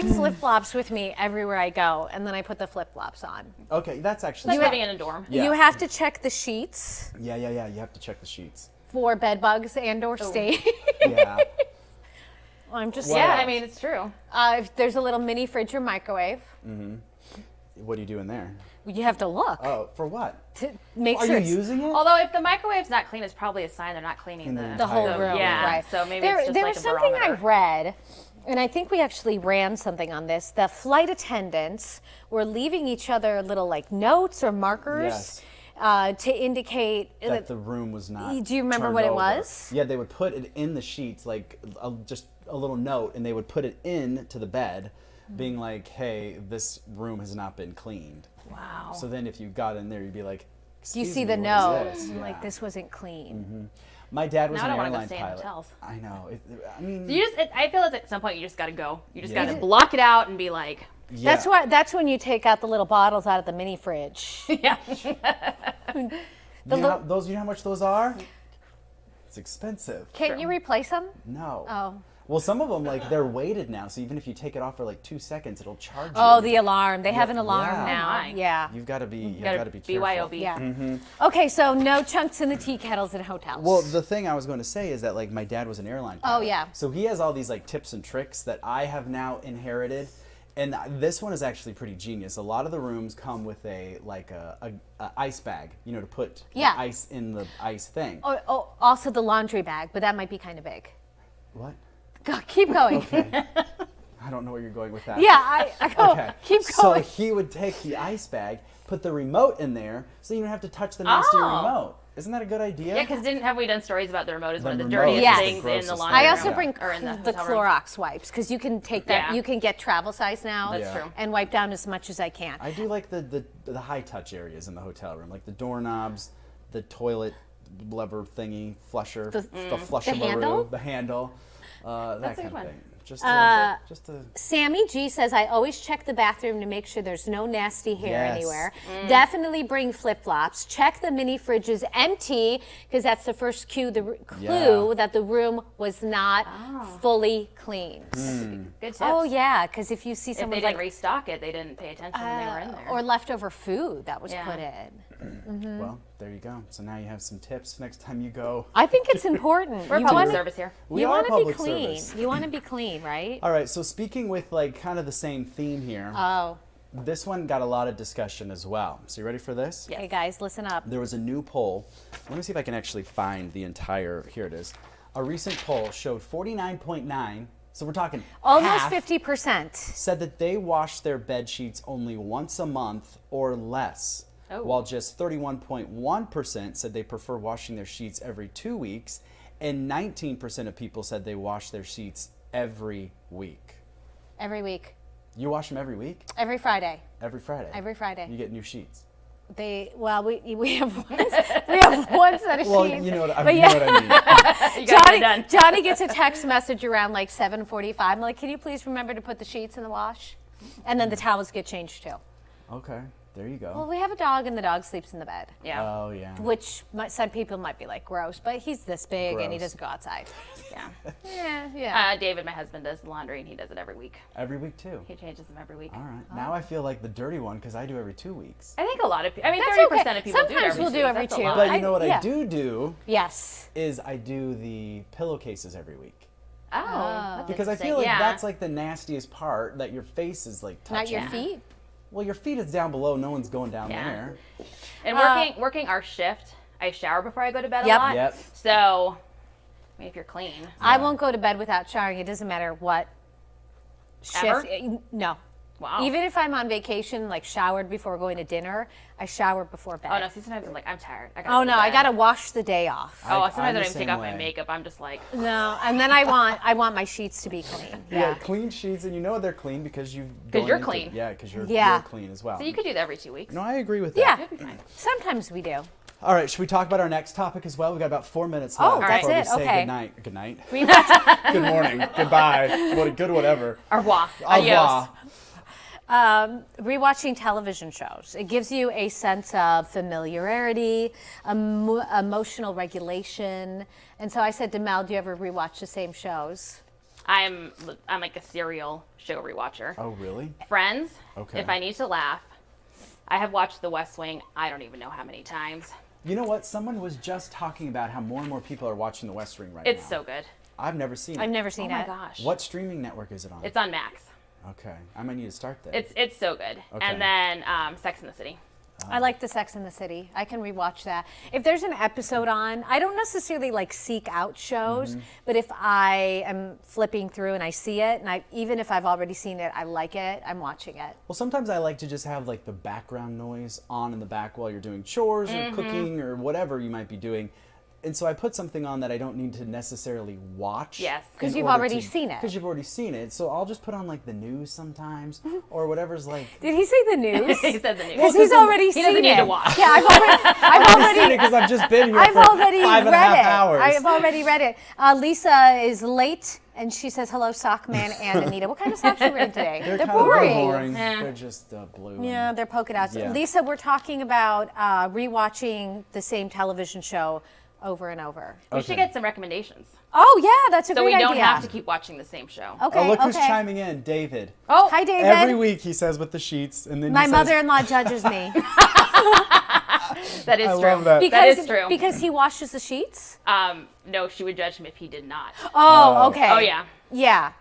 flip-flops with me everywhere I go, and then I put the flip-flops on. Okay, that's actually... Like living in a dorm. Yeah. You have to check the sheets Yeah, you have to check the sheets. for bed bugs and or stain. Yeah. I'm just Yeah, saying. I mean, it's true. If there's a little mini fridge or microwave, What are you doing there? you have to look Oh, for what? to make Are sure you it's using it? Although if the microwave's not clean, it's probably a sign they're not cleaning the whole entire room. Yeah, Right. so maybe there, it's just there like was a something I barometer. read, and I think we actually ran something on this. The flight attendants were leaving each other little like notes or markers to indicate that the room was not. Do you remember turned what it over. was? Yeah, they would put it in the sheets, like just a little note, and they would put it in to the bed, being like, "Hey, this room has not been cleaned." Wow. So then, if you got in there, you'd be like, you "Excuse see me, the what note, is this?" I'm like Yeah. this wasn't clean. My dad was Now I an don't wanna go airline stay in pilot. hotels. I know. I mean, You just, I feel like at some point you just got to go. You just Yeah. got to block it out and be like, yeah. That's when you take out the little bottles out of the mini fridge. yeah. You know how much those are? It's expensive. Can't you replace them? No. Oh. Well, some of them they're weighted now, so even if you take it off for like 2 seconds, it'll charge you. Oh, the alarm. They have an Yeah. alarm Oh, now. my. Yeah. You've got to be. You've Gotta got to be careful. BYOB. Yeah. Okay, so no chunks in the tea kettles in hotels. Well, the thing I was going to say is that like my dad was an airline pilot. Oh, yeah. So he has all these like tips and tricks that I have now inherited, And this one is actually pretty genius. A lot of the rooms come with a ice bag, you know, to put the ice in the ice thing. Oh, also the laundry bag, but that might be kind of big. What? Go, keep going. Okay. I don't know where you're going with that. Yeah, I go. Okay. Keep So going. he would take the ice bag, put the remote in there, so you don't have to touch the nasty remote. Isn't that a good idea? Yeah, because have we done stories about the remote is one of the remote dirtiest is the things in the grossest laundry I room? also bring or in the hotel room. Clorox wipes because you can take that. Yeah. You can get travel size now. That's true. And wipe down as much as I can. I do like the high touch areas in the hotel room, like the doorknobs, the toilet lever thingy, flusher, the flusher, handle? the handle, that That's a kind good of one. thing. Just to Sammy G says, I always check the bathroom to make sure there's no nasty hair Yes. anywhere. Definitely bring flip-flops. Check the mini fridge is empty because that's the first clue that the room was not fully cleaned. Good tips. Oh, yeah, because if you see If someone they didn't restock it, they didn't pay attention when they were in there. or leftover food that was Yeah. put in. well, there you go. So now you have some tips next time you go. I think it's important. We're You public wanna- service here. We You are want to be public clean. service. You want to be clean, right? All right, so speaking with like kind of the same theme here, Oh, this one got a lot of discussion as well. So you ready for this? okay, guys, listen up. There was a new poll. Let me see if I can actually find the entire, here it is. A recent poll showed 49.9, so we're talking Almost half, 50%. said that they wash their bed sheets only once a month or less, while just 31.1% said they prefer washing their sheets every 2 weeks, and 19% of people said they wash their sheets every week. Every week. You wash them every week? Every Friday. Every Friday? Every Friday. You get new sheets. We have one set of Well, sheets. you know what I But mean. yeah. You know what I mean. You got it done. Johnny gets a text message around like 7:45. I'm like, can you please remember to put the sheets in the wash? And then the towels get changed too. Okay, there you go. Well, we have a dog and the dog sleeps in the bed. Yeah. Oh, yeah. Which some people might be like gross, but he's this big and he Gross. doesn't go outside. Yeah. Yeah. David, my husband, does the laundry and he does it every week. Every week, too. He changes them every week. All right. Now I feel like the dirty one because I do every 2 weeks. I think a lot of people, I mean, That's 30% okay. of people do it Sometimes every we'll 2 do weeks. every That's a two. lot. But you know what yeah. I do Yes. is I do the pillowcases every week. Oh. that's Because I interesting. feel like Yeah. that's like the nastiest part, that your face is like touching. Not your feet. Well, your feet is down below. No one's going down Yeah. there. And working our shift, I shower before I go to bed Yep. a lot. Yep. So, I mean, if you're clean. I won't go to bed without showering. It doesn't matter what Ever? shift. No. Wow. Even if I'm on vacation, like showered before going to dinner, I shower before bed. Oh, no, see, sometimes I'm like, I'm tired. I gotta Oh go to no, I bed. gotta wash the day off. Oh, I'm sometimes I the don't even take same off my way. makeup. I'm just like, No, and then I want my sheets to be clean. Yeah, clean sheets, and you know they're clean because you've. 'Cause gone you're into- clean. Yeah, because you're Yeah. clean as well. so you could do that every 2 weeks. No, I agree with that. Yeah. You'll be fine. Sometimes we do. All right, should we talk about our next topic as well? We've got about 4 minutes left Oh, that's before it? we say Okay. good night. Good night. Rewatch, Good morning. Goodbye. Good whatever. Au revoir. Au Adios. revoir. rewatching television shows. It gives you a sense of familiarity, emotional regulation. And so I said to Mel, do you ever rewatch the same shows? I'm like a serial show rewatcher. Oh, really? Friends. Okay. If I need to laugh, I have watched The West Wing. I don't even know how many times. You know what? Someone was just talking about how more and more people are watching The West Wing right now. It's so good. I've never seen it. I've never seen Oh my it. gosh. What streaming network is it on? It's on Max. Okay. I might need to start there. It's so good. Okay. And then Sex and the City. I like the Sex and the City. I can rewatch that. If there's an episode on, I don't necessarily like seek out shows, but if I am flipping through and I see it, and even if I've already seen it, I like it, I'm watching it. Well, sometimes I like to just have like the background noise on in the back while you're doing chores or cooking or whatever you might be doing. And so I put something on that I don't need to necessarily watch. Yes. 'Cause in you've order already seen it. Because you've already seen it. So I'll just put on like the news sometimes or whatever's like. Did he say the news? He said the news. Because he's already seen doesn't it. need to watch. Yeah, I've already Because I've just been here I've for already 5.5 read it. hours. I've already read it. Lisa is late, and she says, hello, sock man and Anita. What kind of socks are you wearing today? They're They're kind of boring. boring. Yeah. They're just blue. Yeah, and- they're polka dots. Yeah. Lisa, we're talking about rewatching the same television show over and over. We should get some recommendations. Oh, yeah, that's a So great we don't idea. have to keep watching the same show. Okay, Oh, look okay. who's chiming in, David. Oh, Hi, David. Every week he says with the sheets, and then My he says, mother-in-law judges me. that is I true. love that. That is true. Because he washes the sheets? No, she would judge him if he did not. Oh, okay. Oh, yeah. Yeah.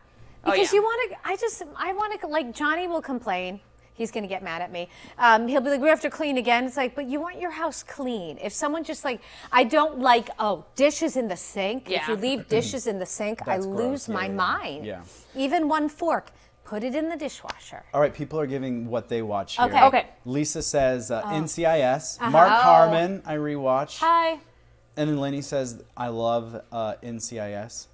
Because you want to, I want to, like, Johnny will complain. He's going to get mad at me. He'll be like, we have to clean again. It's like, but you want your house clean. If someone just like, I don't like, dishes in the sink. Yeah. If you leave dishes in the sink, I lose my mind. Yeah. Even one fork, put it in the dishwasher. All right, people are giving what they watch here. Okay. Lisa says NCIS. Mark Harmon, I rewatch. Hi. And then Lenny says, I love NCIS.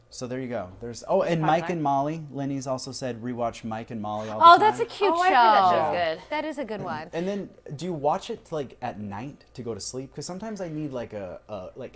So there you go. There's and Mike and Molly. Lenny's also said rewatch Mike and Molly all the time. Oh, that's a cute show. I heard that show's good. That is a good one. And then, do you watch it like at night to go to sleep? Because sometimes I need like a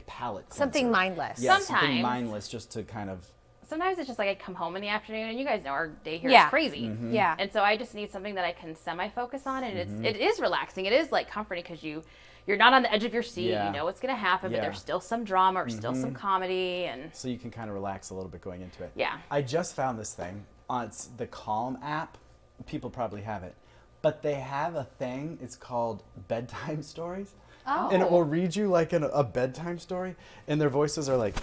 palate cleanser. Something mindless. Yeah, something Sometimes. mindless just to kind of. Sometimes it's just like I come home in the afternoon, and you guys know our day here Yeah. is crazy. Yeah. And so I just need something that I can semi-focus on, and it is relaxing. It is like comforting because you're not on the edge of your seat. Yeah. You know what's going to happen, Yeah. but there's still some drama or still some comedy, and So you can kind of relax a little bit going into it. Yeah. I just found this thing on the Calm app. People probably have it. But they have a thing, it's called Bedtime Stories. Oh. And it will read you like a bedtime story. And their voices are like,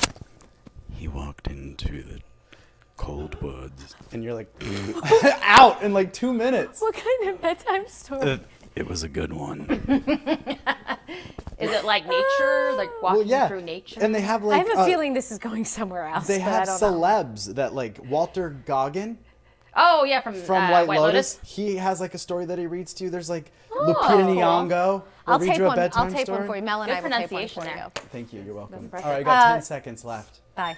he walked into the cold woods. And you're like, out in like 2 minutes. What kind of bedtime story? It was a good one. is it like nature, like walking through nature? And they have I like have a feeling this is going somewhere else. they but I have don't know. celebs that like Walter Goggin Oh yeah, from White White Lotus. He has like a story that he reads to you. There's like Lupita cool. Nyong'o. will I'll read tape you a one. bedtime I'll tape story. one for you. Mel and Good I will tape one pronunciation for there. you. Thank you. You're welcome. All impressive. right, I got 10 seconds left. Bye.